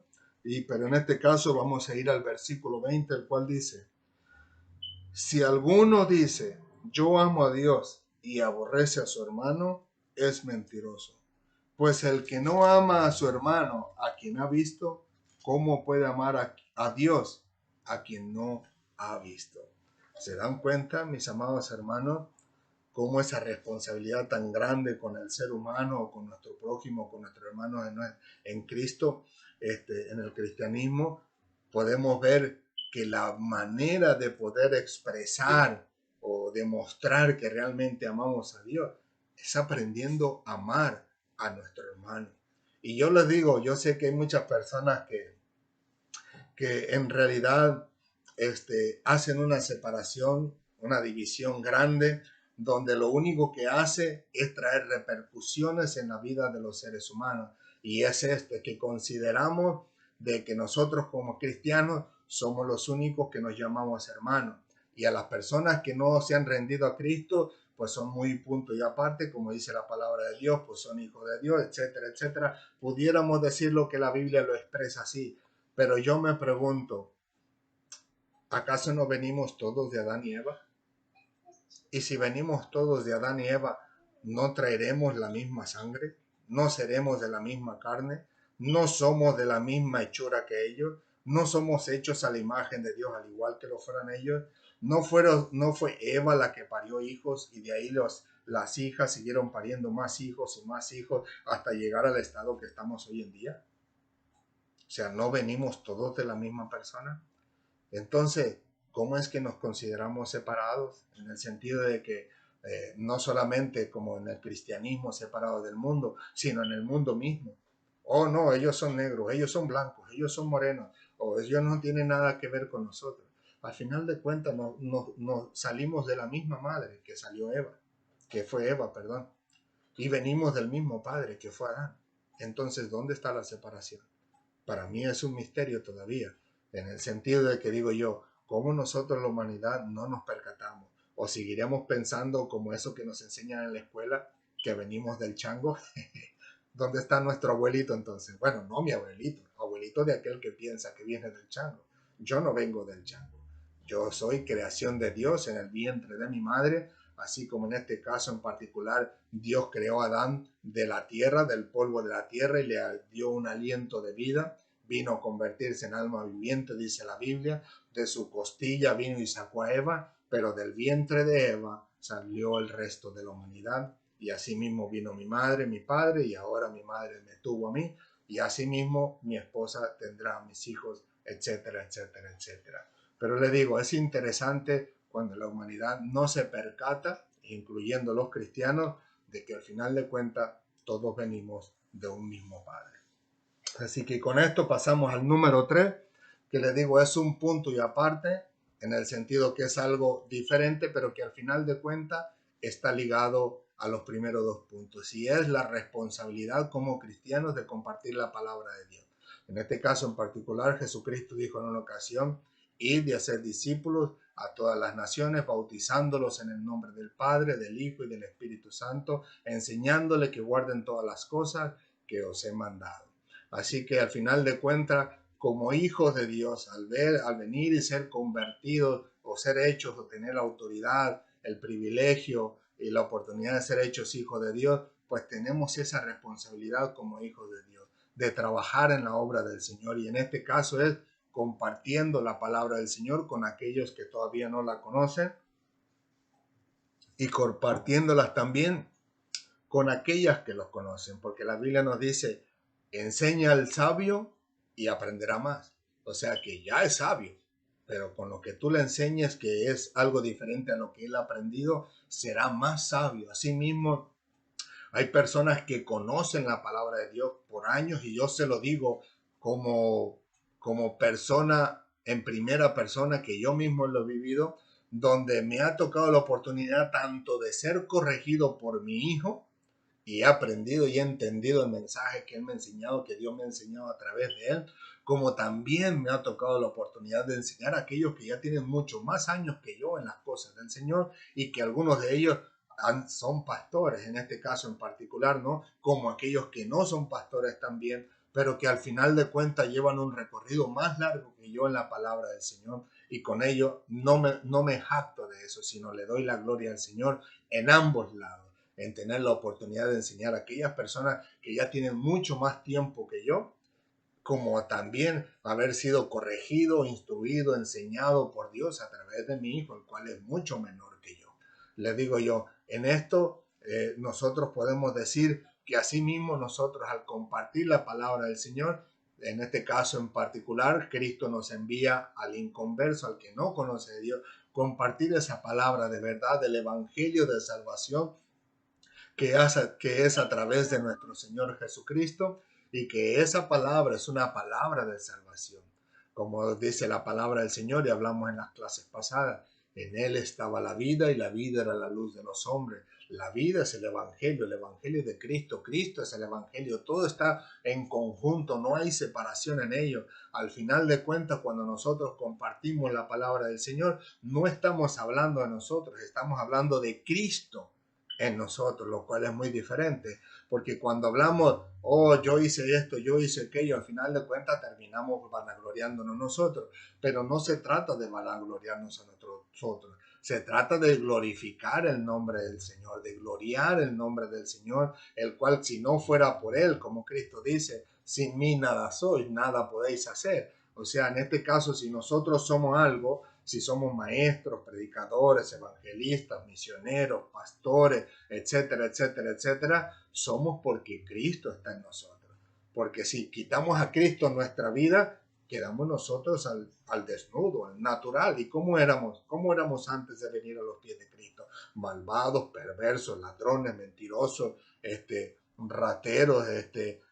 S1: pero en este caso vamos a ir al versículo 20, el cual dice, si alguno dice, yo amo a Dios y aborrece a su hermano, es mentiroso. Pues el que no ama a su hermano, a quien ha visto, ¿cómo puede amar a Dios, a quien no ha visto? ¿Se dan cuenta, mis amados hermanos, cómo esa responsabilidad tan grande con el ser humano, o con nuestro prójimo, con nuestro hermano en Cristo, en el cristianismo, podemos ver que la manera de poder expresar o demostrar que realmente amamos a Dios es aprendiendo a amar a nuestro hermano? Y yo les digo, yo sé que hay muchas personas que en realidad hacen una separación, una división grande, donde lo único que hace es traer repercusiones en la vida de los seres humanos. Y es que consideramos de que nosotros como cristianos somos los únicos que nos llamamos hermanos. Y a las personas que no se han rendido a Cristo, pues son muy punto y aparte, como dice la palabra de Dios, pues son hijos de Dios, etcétera, etcétera. Pudiéramos decirlo que la Biblia lo expresa así, pero yo me pregunto, ¿acaso no venimos todos de Adán y Eva? Y si venimos todos de Adán y Eva, ¿no traeremos la misma sangre? ¿No seremos de la misma carne? no somos de la misma hechura que ellos, no somos hechos a la imagen de Dios al igual que lo fueran ellos. No fue Eva la que parió hijos y de ahí las hijas siguieron pariendo más hijos y más hijos hasta llegar al estado que estamos hoy en día. O sea, no venimos todos de la misma persona. Entonces, ¿cómo es que nos consideramos separados? En el sentido de que no solamente como en el cristianismo separados del mundo, sino en el mundo mismo. Oh, no, ellos son negros, ellos son blancos, ellos son morenos, o ellos no tienen nada que ver con nosotros. Al final de cuentas, no salimos de la misma madre que salió Eva, que fue Eva, perdón, y venimos del mismo padre que fue Adán. Entonces, ¿dónde está la separación? Para mí es un misterio todavía, en el sentido de que digo yo, ¿cómo nosotros la humanidad no nos percatamos? ¿O seguiremos pensando como eso que nos enseñan en la escuela, que venimos del chango? ¿Dónde está nuestro abuelito entonces? Bueno, no mi abuelito, abuelito de aquel que piensa que viene del chango. Yo no vengo del chango. Yo soy creación de Dios en el vientre de mi madre, así como en este caso en particular Dios creó a Adán de la tierra, del polvo de la tierra y le dio un aliento de vida. Vino a convertirse en alma viviente, dice la Biblia. De su costilla vino y sacó a Eva, pero del vientre de Eva salió el resto de la humanidad. Y así mismo vino mi madre, mi padre, y ahora mi madre me tuvo a mí, y así mismo mi esposa tendrá a mis hijos, etcétera, etcétera, etcétera. Pero le digo, es interesante cuando la humanidad no se percata, incluyendo los cristianos, de que al final de cuentas todos venimos de un mismo Padre. Así que con esto pasamos al número 3, que le digo es un punto y aparte, en el sentido que es algo diferente, pero que al final de cuentas está ligado a los primeros dos puntos, y es la responsabilidad como cristianos de compartir la palabra de Dios. En este caso en particular, Jesucristo dijo en una ocasión, id y hacer discípulos a todas las naciones, bautizándolos en el nombre del Padre, del Hijo y del Espíritu Santo, enseñándoles que guarden todas las cosas que os he mandado. Así que al final de cuentas, como hijos de Dios, al venir y ser convertidos o ser hechos o tener la autoridad, el privilegio y la oportunidad de ser hechos hijos de Dios, pues tenemos esa responsabilidad como hijos de Dios, de trabajar en la obra del Señor. Y en este caso es compartiendo la palabra del Señor con aquellos que todavía no la conocen y compartiéndolas también con aquellas que los conocen, porque la Biblia nos dice, enseña al sabio y aprenderá más. O sea que ya es sabio, pero con lo que tú le enseñes, que es algo diferente a lo que él ha aprendido, será más sabio. Asimismo, hay personas que conocen la palabra de Dios por años y yo se lo digo como persona en primera persona, que yo mismo lo he vivido, donde me ha tocado la oportunidad tanto de ser corregido por mi hijo, y he aprendido y he entendido el mensaje que él me ha enseñado, que Dios me ha enseñado a través de él, como también me ha tocado la oportunidad de enseñar a aquellos que ya tienen mucho más años que yo en las cosas del Señor y que algunos de ellos son pastores, en este caso en particular, ¿no? Como aquellos que no son pastores también, pero que al final de cuentas llevan un recorrido más largo que yo en la palabra del Señor, y con ello no me jacto de eso, sino le doy la gloria al Señor en ambos lados, en tener la oportunidad de enseñar a aquellas personas que ya tienen mucho más tiempo que yo, como también haber sido corregido, instruido, enseñado por Dios a través de mi hijo, el cual es mucho menor que yo. Le digo yo, en esto nosotros podemos decir que asimismo nosotros al compartir la palabra del Señor, en este caso en particular, Cristo nos envía al inconverso, al que no conoce a Dios, compartir esa palabra de verdad del evangelio de salvación que es a través de nuestro Señor Jesucristo, y que esa palabra es una palabra de salvación. Como dice la palabra del Señor y hablamos en las clases pasadas, en Él estaba la vida y la vida era la luz de los hombres. La vida es el Evangelio de Cristo, Cristo es el Evangelio, todo está en conjunto, no hay separación en ello. Al final de cuentas, cuando nosotros compartimos la palabra del Señor, no estamos hablando de nosotros, estamos hablando de Cristo en nosotros, lo cual es muy diferente, porque cuando hablamos, oh, yo hice esto, yo hice aquello, al final de cuentas terminamos vanagloriándonos nosotros, pero no se trata de vanagloriarnos a nosotros, Se trata de glorificar el nombre del Señor, de gloriar el nombre del Señor, el cual si no fuera por Él, como Cristo dice, sin mí nada sois, nada podéis hacer. O sea, en este caso, si nosotros somos algo, si somos maestros, predicadores, evangelistas, misioneros, pastores, etcétera, etcétera, etcétera, somos porque Cristo está en nosotros. Porque si quitamos a Cristo en nuestra vida, quedamos nosotros al desnudo, al natural. ¿Y cómo éramos? ¿Cómo éramos antes de venir a los pies de Cristo? Malvados, perversos, ladrones, mentirosos, rateros,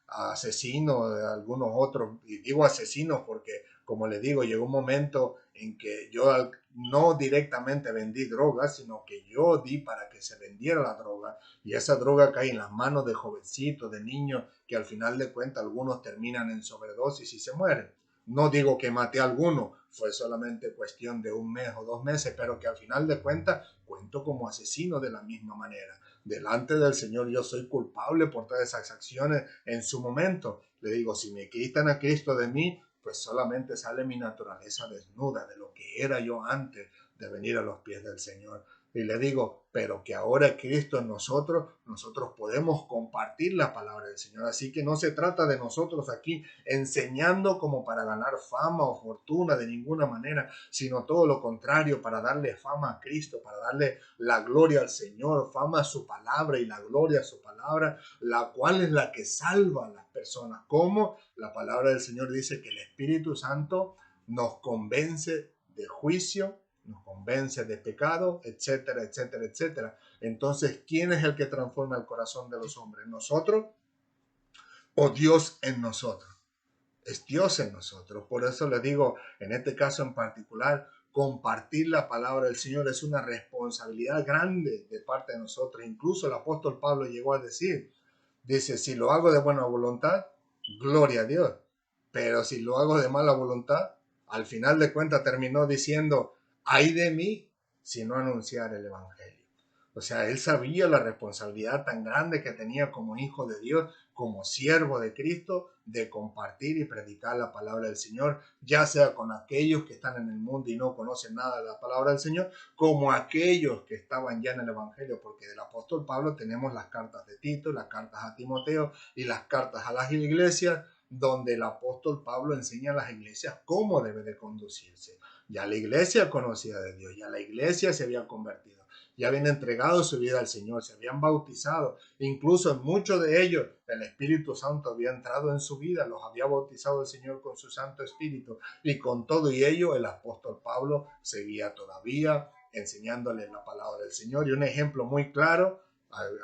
S1: asesinos, algunos otros. Y digo asesinos porque, como les digo, llegó un momento en que yo no directamente vendí drogas, sino que yo di para que se vendiera la droga. Y esa droga cae en las manos de jovencitos, de niños, que al final de cuentas algunos terminan en sobredosis y se mueren. No digo que maté a alguno, fue solamente cuestión de un mes o 2 meses, pero que al final de cuentas cuento como asesino de la misma manera. Delante del Señor yo soy culpable por todas esas acciones en su momento. Le digo, si me quitan a Cristo de mí, pues solamente sale mi naturaleza desnuda de lo que era yo antes de venir a los pies del Señor. Y le digo, pero que ahora Cristo en nosotros, nosotros podemos compartir la palabra del Señor. Así que no se trata de nosotros aquí enseñando como para ganar fama o fortuna de ninguna manera, sino todo lo contrario, para darle fama a Cristo, para darle la gloria al Señor, fama a su palabra y la gloria a su palabra, la cual es la que salva a las personas. Como la palabra del Señor dice que el Espíritu Santo nos convence de juicio, nos convence de pecado, etcétera, etcétera, etcétera. Entonces, ¿quién es el que transforma el corazón de los hombres? ¿Nosotros o Dios en nosotros? Es Dios en nosotros. Por eso les digo, en este caso en particular, compartir la palabra del Señor es una responsabilidad grande de parte de nosotros. Incluso el apóstol Pablo llegó a decir, dice, si lo hago de buena voluntad, gloria a Dios. Pero si lo hago de mala voluntad, al final de cuentas terminó diciendo, ay de mí si no anunciar el Evangelio. O sea, él sabía la responsabilidad tan grande que tenía como hijo de Dios, como siervo de Cristo, de compartir y predicar la palabra del Señor, ya sea con aquellos que están en el mundo y no conocen nada de la palabra del Señor, como aquellos que estaban ya en el Evangelio, porque del apóstol Pablo tenemos las cartas de Tito, las cartas a Timoteo y las cartas a las iglesias, donde el apóstol Pablo enseña a las iglesias cómo debe de conducirse. Ya la iglesia conocía de Dios, ya la iglesia se había convertido, ya habían entregado su vida al Señor, se habían bautizado, incluso en muchos de ellos el Espíritu Santo había entrado en su vida, los había bautizado el Señor con su Santo Espíritu, y con todo y ello el apóstol Pablo seguía todavía enseñándoles la palabra del Señor. Y un ejemplo muy claro,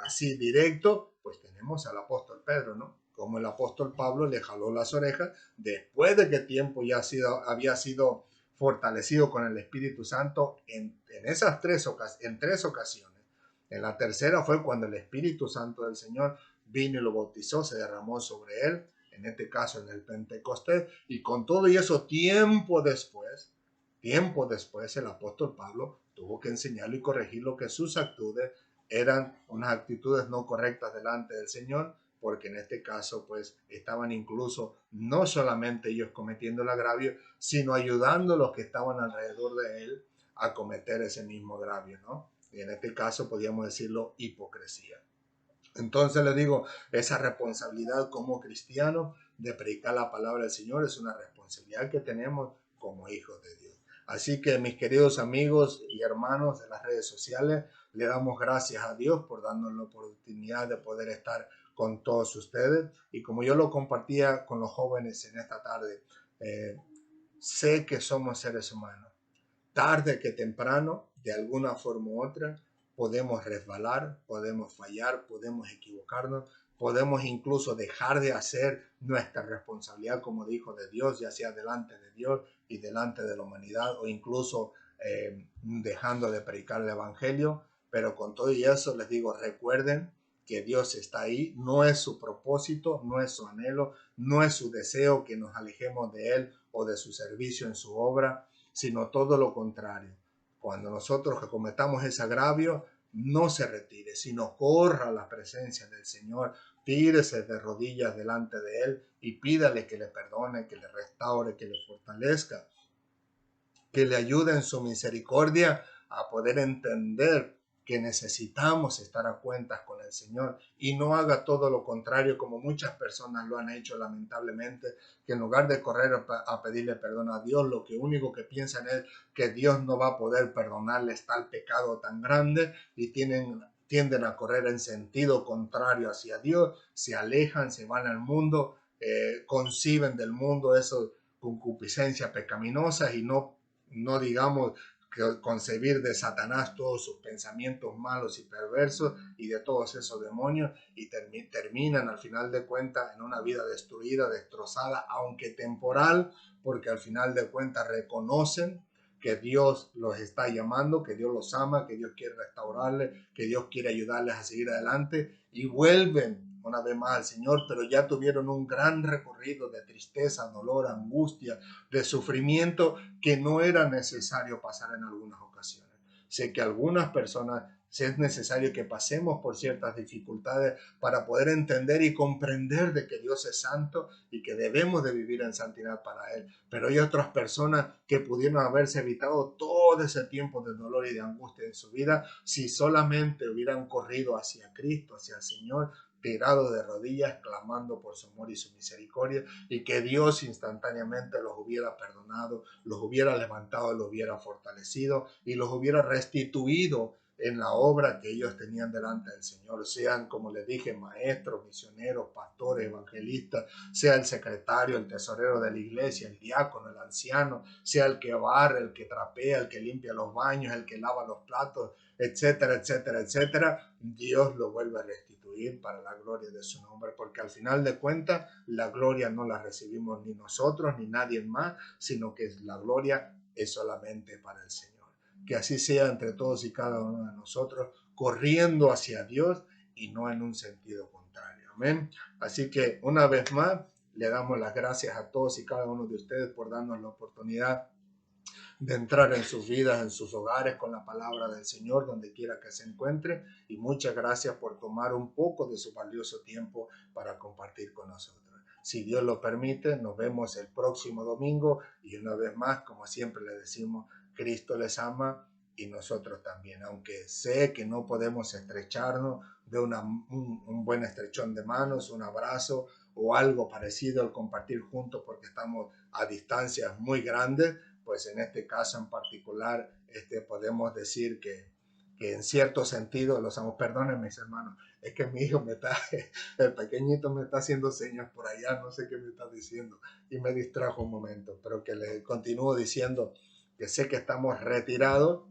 S1: así directo, pues tenemos al apóstol Pedro, ¿no? Como el apóstol Pablo le jaló las orejas después de que tiempo ya había sido fortalecido con el Espíritu Santo en tres ocasiones. En la tercera fue cuando el Espíritu Santo del Señor vino y lo bautizó, se derramó sobre él, en este caso en el Pentecostés, y con todo y eso tiempo después el apóstol Pablo tuvo que enseñarlo y corregirlo que sus actitudes eran unas actitudes no correctas delante del Señor, porque en este caso pues estaban incluso no solamente ellos cometiendo el agravio, sino ayudando a los que estaban alrededor de él a cometer ese mismo agravio, ¿no? Y en este caso podríamos decirlo hipocresía. Entonces le digo, esa responsabilidad como cristiano de predicar la palabra del Señor es una responsabilidad que tenemos como hijos de Dios. Así que mis queridos amigos y hermanos de las redes sociales, le damos gracias a Dios por darnos la oportunidad de poder estar con todos ustedes. Y como yo lo compartía con los jóvenes en esta tarde, sé que somos seres humanos. Tarde que temprano, de alguna forma u otra, podemos resbalar, podemos fallar, podemos equivocarnos, podemos incluso dejar de hacer nuestra responsabilidad como hijo de Dios, ya sea delante de Dios y delante de la humanidad, o incluso dejando de predicar el Evangelio. Pero con todo y eso les digo, recuerden que Dios está ahí, no es su propósito, no es su anhelo, no es su deseo que nos alejemos de Él o de su servicio en su obra, sino todo lo contrario. Cuando nosotros que cometamos ese agravio, no se retire, sino corra a la presencia del Señor, tírese de rodillas delante de Él y pídale que le perdone, que le restaure, que le fortalezca, que le ayude en su misericordia a poder entender que necesitamos estar a cuentas con el Señor y no haga todo lo contrario como muchas personas lo han hecho lamentablemente, que en lugar de correr a pedirle perdón a Dios, lo que único que piensan es que Dios no va a poder perdonarles tal pecado tan grande y tienden a correr en sentido contrario hacia Dios, se alejan, se van al mundo, conciben del mundo eso concupiscencias pecaminosas y no digamos que concebir de Satanás todos sus pensamientos malos y perversos y de todos esos demonios y terminan al final de cuentas en una vida destruida, destrozada, aunque temporal, porque al final de cuentas reconocen que Dios los está llamando, que Dios los ama, que Dios quiere restaurarles, que Dios quiere ayudarles a seguir adelante y vuelven una vez más al Señor, pero ya tuvieron un gran recorrido de tristeza, dolor, angustia, de sufrimiento que no era necesario pasar en algunas ocasiones. Sé que algunas personas es necesario que pasemos por ciertas dificultades para poder entender y comprender de que Dios es santo y que debemos de vivir en santidad para Él. Pero hay otras personas que pudieron haberse evitado todo ese tiempo de dolor y de angustia en su vida si solamente hubieran corrido hacia Cristo, hacia el Señor, tirado de rodillas, clamando por su amor y su misericordia, y que Dios instantáneamente los hubiera perdonado, los hubiera levantado, los hubiera fortalecido y los hubiera restituido en la obra que ellos tenían delante del Señor, sean, como les dije, maestros, misioneros, pastores, evangelistas, sea el secretario, el tesorero de la iglesia, el diácono, el anciano, sea el que barre, el que trapea, el que limpia los baños, el que lava los platos, etcétera, etcétera, etcétera. Dios lo vuelve a restituir para la gloria de su nombre, porque al final de cuentas la gloria no la recibimos ni nosotros ni nadie más, sino que la gloria es solamente para el Señor. Que así sea entre todos y cada uno de nosotros, corriendo hacia Dios y no en un sentido contrario. Amén. Así que una vez más le damos las gracias a todos y cada uno de ustedes por darnos la oportunidad de entrar en sus vidas, en sus hogares con la palabra del Señor, donde quiera que se encuentre. Y muchas gracias por tomar un poco de su valioso tiempo para compartir con nosotros. Si Dios lo permite, nos vemos el próximo domingo y una vez más, como siempre le decimos, Cristo les ama y nosotros también, aunque sé que no podemos estrecharnos de un buen estrechón de manos, un abrazo o algo parecido al compartir juntos porque estamos a distancias muy grandes, pues en este caso en particular podemos decir que en cierto sentido los amos, perdonen mis hermanos, es que mi hijo el pequeñito me está haciendo señas por allá, no sé qué me está diciendo y me distrajo un momento, pero que le continúo diciendo que sé que estamos retirados,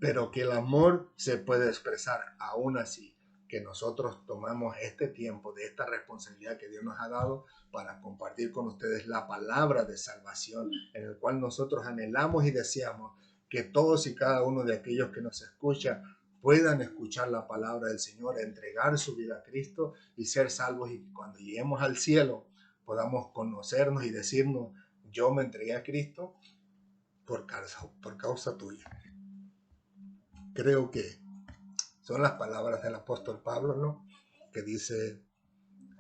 S1: pero que el amor se puede expresar aún así, que nosotros tomamos este tiempo de esta responsabilidad que Dios nos ha dado para compartir con ustedes la palabra de salvación, en el cual nosotros anhelamos y deseamos que todos y cada uno de aquellos que nos escuchan puedan escuchar la palabra del Señor, entregar su vida a Cristo y ser salvos, y cuando lleguemos al cielo podamos conocernos y decirnos: yo me entregué a Cristo por causa tuya. Creo que son las palabras del apóstol Pablo, ¿no? Que dice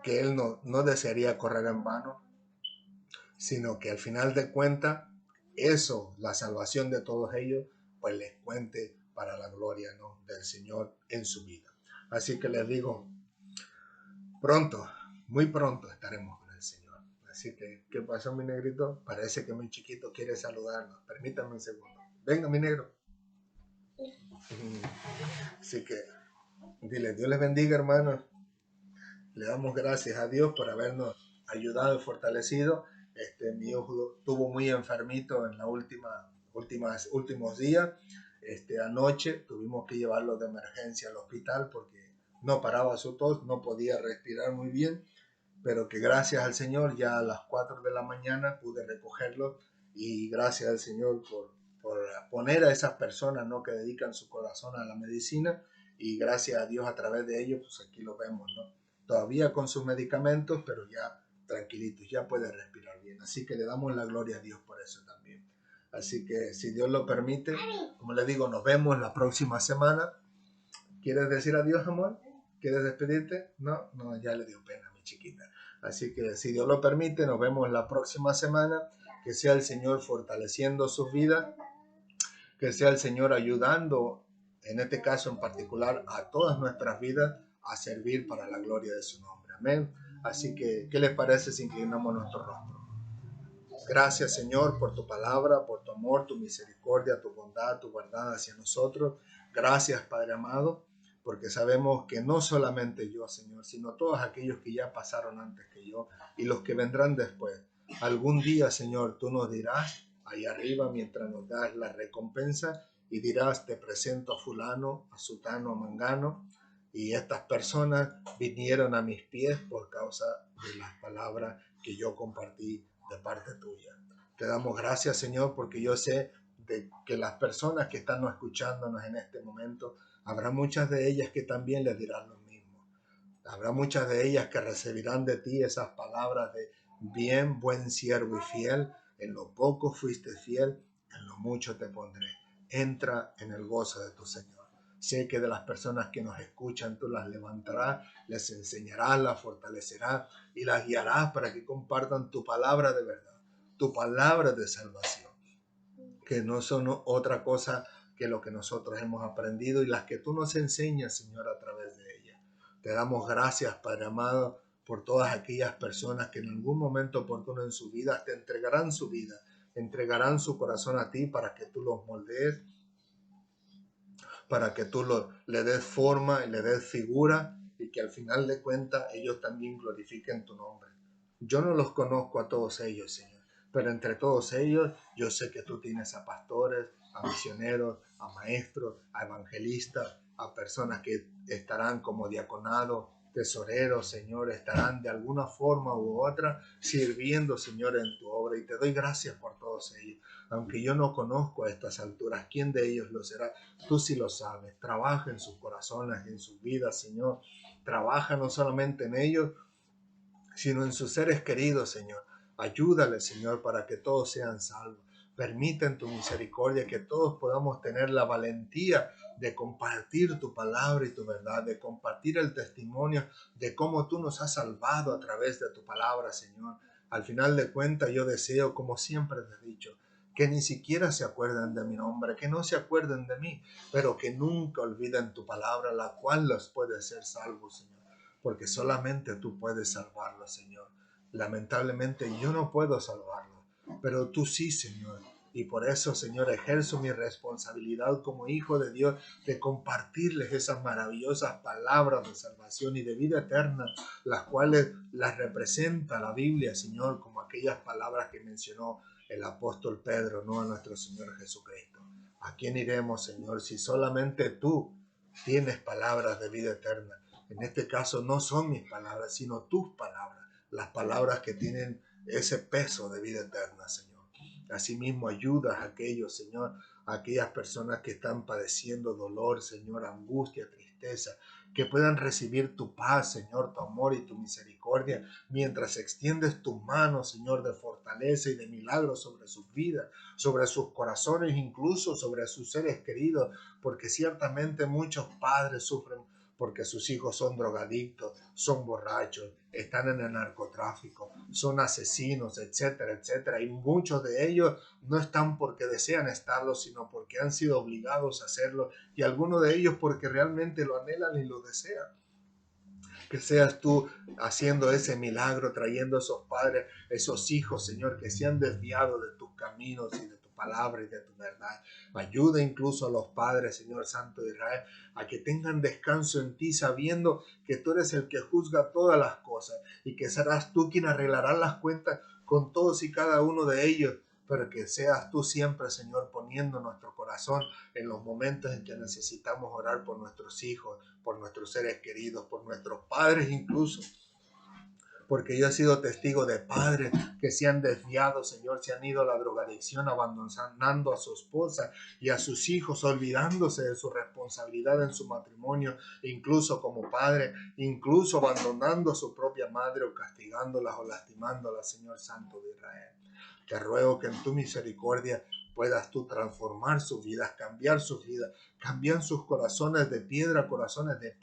S1: que él no desearía correr en vano, sino que al final de cuentas, eso, la salvación de todos ellos, pues les cuente para la gloria, ¿no?, del Señor en su vida. Así que les digo, pronto, muy pronto estaremos con el Señor. Así que, ¿qué pasó, mi negrito? Parece que mi chiquito quiere saludarnos. Permítame un segundo. Venga, mi negro. Así que, dile, Dios les bendiga, hermanos. Le damos gracias a Dios por habernos ayudado y fortalecido. Mi hijo estuvo muy enfermito en la últimos días. Anoche tuvimos que llevarlo de emergencia al hospital porque no paraba su tos, no podía respirar muy bien, pero que gracias al Señor ya a las 4 de la mañana pude recogerlo, y gracias al Señor por poner a esas personas, ¿no?, que dedican su corazón a la medicina, y gracias a Dios a través de ellos, pues aquí lo vemos, ¿no?, todavía con sus medicamentos, pero ya tranquilitos, ya puede respirar bien. Así que le damos la gloria a Dios por eso también. Así que si Dios lo permite, como le digo, nos vemos la próxima semana. ¿Quieres decir adiós, amor? ¿Quieres despedirte? No, ya le dio pena a mi chiquita. Así que si Dios lo permite, nos vemos la próxima semana. Que sea el Señor fortaleciendo sus vidas, que sea el Señor ayudando, en este caso en particular, a todas nuestras vidas a servir para la gloria de su nombre. Amén. Así que, ¿qué les parece si inclinamos nuestro rostro? Gracias, Señor, por tu palabra, por tu amor, tu misericordia, tu bondad, tu verdad hacia nosotros. Gracias, Padre amado, porque sabemos que no solamente yo, Señor, sino todos aquellos que ya pasaron antes que yo y los que vendrán después. Algún día, Señor, tú nos dirás ahí arriba mientras nos das la recompensa y dirás, te presento a fulano, a sutano, a mangano, y estas personas vinieron a mis pies por causa de las palabras que yo compartí de parte tuya. Te damos gracias, Señor, porque yo sé de que las personas que están escuchándonos en este momento, habrá muchas de ellas que también les dirán lo mismo. Habrá muchas de ellas que recibirán de ti esas palabras de bien, buen siervo y fiel. En lo poco fuiste fiel, en lo mucho te pondré. Entra en el gozo de tu Señor. Sé que de las personas que nos escuchan tú las levantarás, les enseñarás, las fortalecerás y las guiarás para que compartan tu palabra de verdad, tu palabra de salvación, que no son otra cosa que lo que nosotros hemos aprendido y las que tú nos enseñas, Señor, a través de ellas. Te damos gracias, Padre amado, por todas aquellas personas que en algún momento oportuno en su vida te entregarán su vida, entregarán su corazón a ti para que tú los moldees, para que tú le des forma y le des figura y que al final de cuentas ellos también glorifiquen tu nombre. Yo no los conozco a todos ellos, Señor, pero entre todos ellos yo sé que tú tienes a pastores, a misioneros, a maestros, a evangelistas, a personas que estarán como diaconados, tesoreros, Señor, estarán de alguna forma u otra sirviendo, Señor, en tu obra, y te doy gracias por todos ellos. Aunque yo no conozco a estas alturas quién de ellos lo será, tú sí lo sabes. Trabaja en sus corazones, en sus vidas, Señor. Trabaja no solamente en ellos, sino en sus seres queridos, Señor. Ayúdale, Señor, para que todos sean salvos. Permite en tu misericordia que todos podamos tener la valentía de compartir tu palabra y tu verdad, de compartir el testimonio de cómo tú nos has salvado a través de tu palabra, Señor. Al final de cuentas, yo deseo, como siempre te he dicho, que ni siquiera se acuerden de mi nombre, que no se acuerden de mí, pero que nunca olviden tu palabra, la cual los puede hacer salvos, Señor, porque solamente tú puedes salvarlo, Señor. Lamentablemente yo no puedo salvarlo, pero tú sí, Señor. Y por eso, Señor, ejerzo mi responsabilidad como hijo de Dios de compartirles esas maravillosas palabras de salvación y de vida eterna, las cuales las representa la Biblia, Señor, como aquellas palabras que mencionó el apóstol Pedro, no a nuestro Señor Jesucristo. ¿A quién iremos, Señor, si solamente tú tienes palabras de vida eterna? En este caso no son mis palabras, sino tus palabras, las palabras que tienen ese peso de vida eterna, Señor. Asimismo, ayudas a aquellos, Señor, a aquellas personas que están padeciendo dolor, Señor, angustia, tristeza, que puedan recibir tu paz, Señor, tu amor y tu misericordia, mientras extiendes tu mano, Señor, de fortaleza y de milagro sobre sus vidas, sobre sus corazones, incluso sobre sus seres queridos, porque ciertamente muchos padres sufren porque sus hijos son drogadictos, son borrachos, están en el narcotráfico, son asesinos, etcétera, etcétera. Y muchos de ellos no están porque desean estarlo, sino porque han sido obligados a hacerlo, y algunos de ellos porque realmente lo anhelan y lo desean. Que seas tú haciendo ese milagro, trayendo a esos padres, esos hijos, Señor, que se han desviado de tus caminos y de tu palabra y de tu verdad. Ayuda incluso a los padres, Señor Santo de Israel, a que tengan descanso en ti, sabiendo que tú eres el que juzga todas las cosas y que serás tú quien arreglará las cuentas con todos y cada uno de ellos, pero que seas tú siempre, Señor, poniendo nuestro corazón en los momentos en que necesitamos orar por nuestros hijos, por nuestros seres queridos, por nuestros padres incluso. Porque yo he sido testigo de padres que se han desviado, Señor, se han ido a la drogadicción, abandonando a su esposa y a sus hijos, olvidándose de su responsabilidad en su matrimonio, incluso como padre, incluso abandonando a su propia madre o castigándolas o lastimándolas, Señor Santo de Israel. Te ruego que en tu misericordia puedas tú transformar sus vidas, cambiar sus vidas, cambiar sus corazones de piedra, corazones de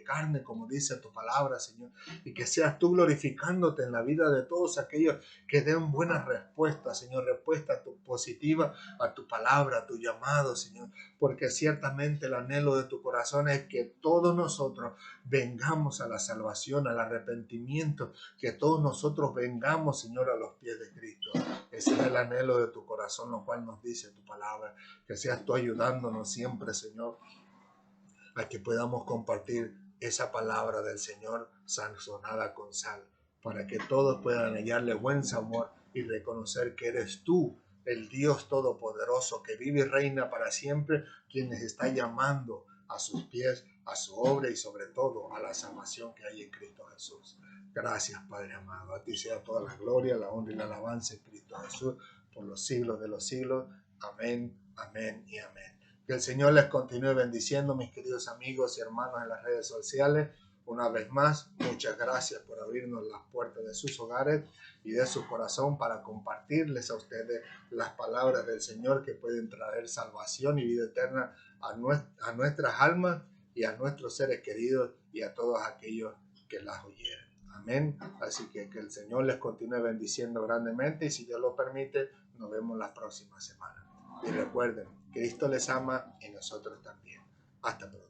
S1: carne, como dice tu palabra, Señor, y que seas tú glorificándote en la vida de todos aquellos que den buenas respuestas, Señor, respuesta positiva a tu palabra, a tu llamado, Señor, porque ciertamente el anhelo de tu corazón es que todos nosotros vengamos a la salvación, al arrepentimiento, que todos nosotros vengamos, Señor, a los pies de Cristo. Ese es el anhelo de tu corazón, lo cual nos dice tu palabra, que seas tú ayudándonos siempre, Señor, a que podamos compartir esa palabra del Señor sazonada con sal, para que todos puedan hallarle buen sabor y reconocer que eres tú, el Dios Todopoderoso, que vive y reina para siempre, quien les está llamando a sus pies, a su obra y sobre todo a la salvación que hay en Cristo Jesús. Gracias, Padre amado. A ti sea toda la gloria, la honra y la alabanza en Cristo Jesús por los siglos de los siglos. Amén, amén y amén. Que el Señor les continúe bendiciendo, mis queridos amigos y hermanos en las redes sociales. Una vez más, muchas gracias por abrirnos las puertas de sus hogares y de su corazón para compartirles a ustedes las palabras del Señor que pueden traer salvación y vida eterna a nuestras almas y a nuestros seres queridos y a todos aquellos que las oyeron. Amén. Así que el Señor les continúe bendiciendo grandemente y si Dios lo permite, nos vemos la próxima semana. Y recuerden, Cristo les ama y nosotros también. Hasta pronto.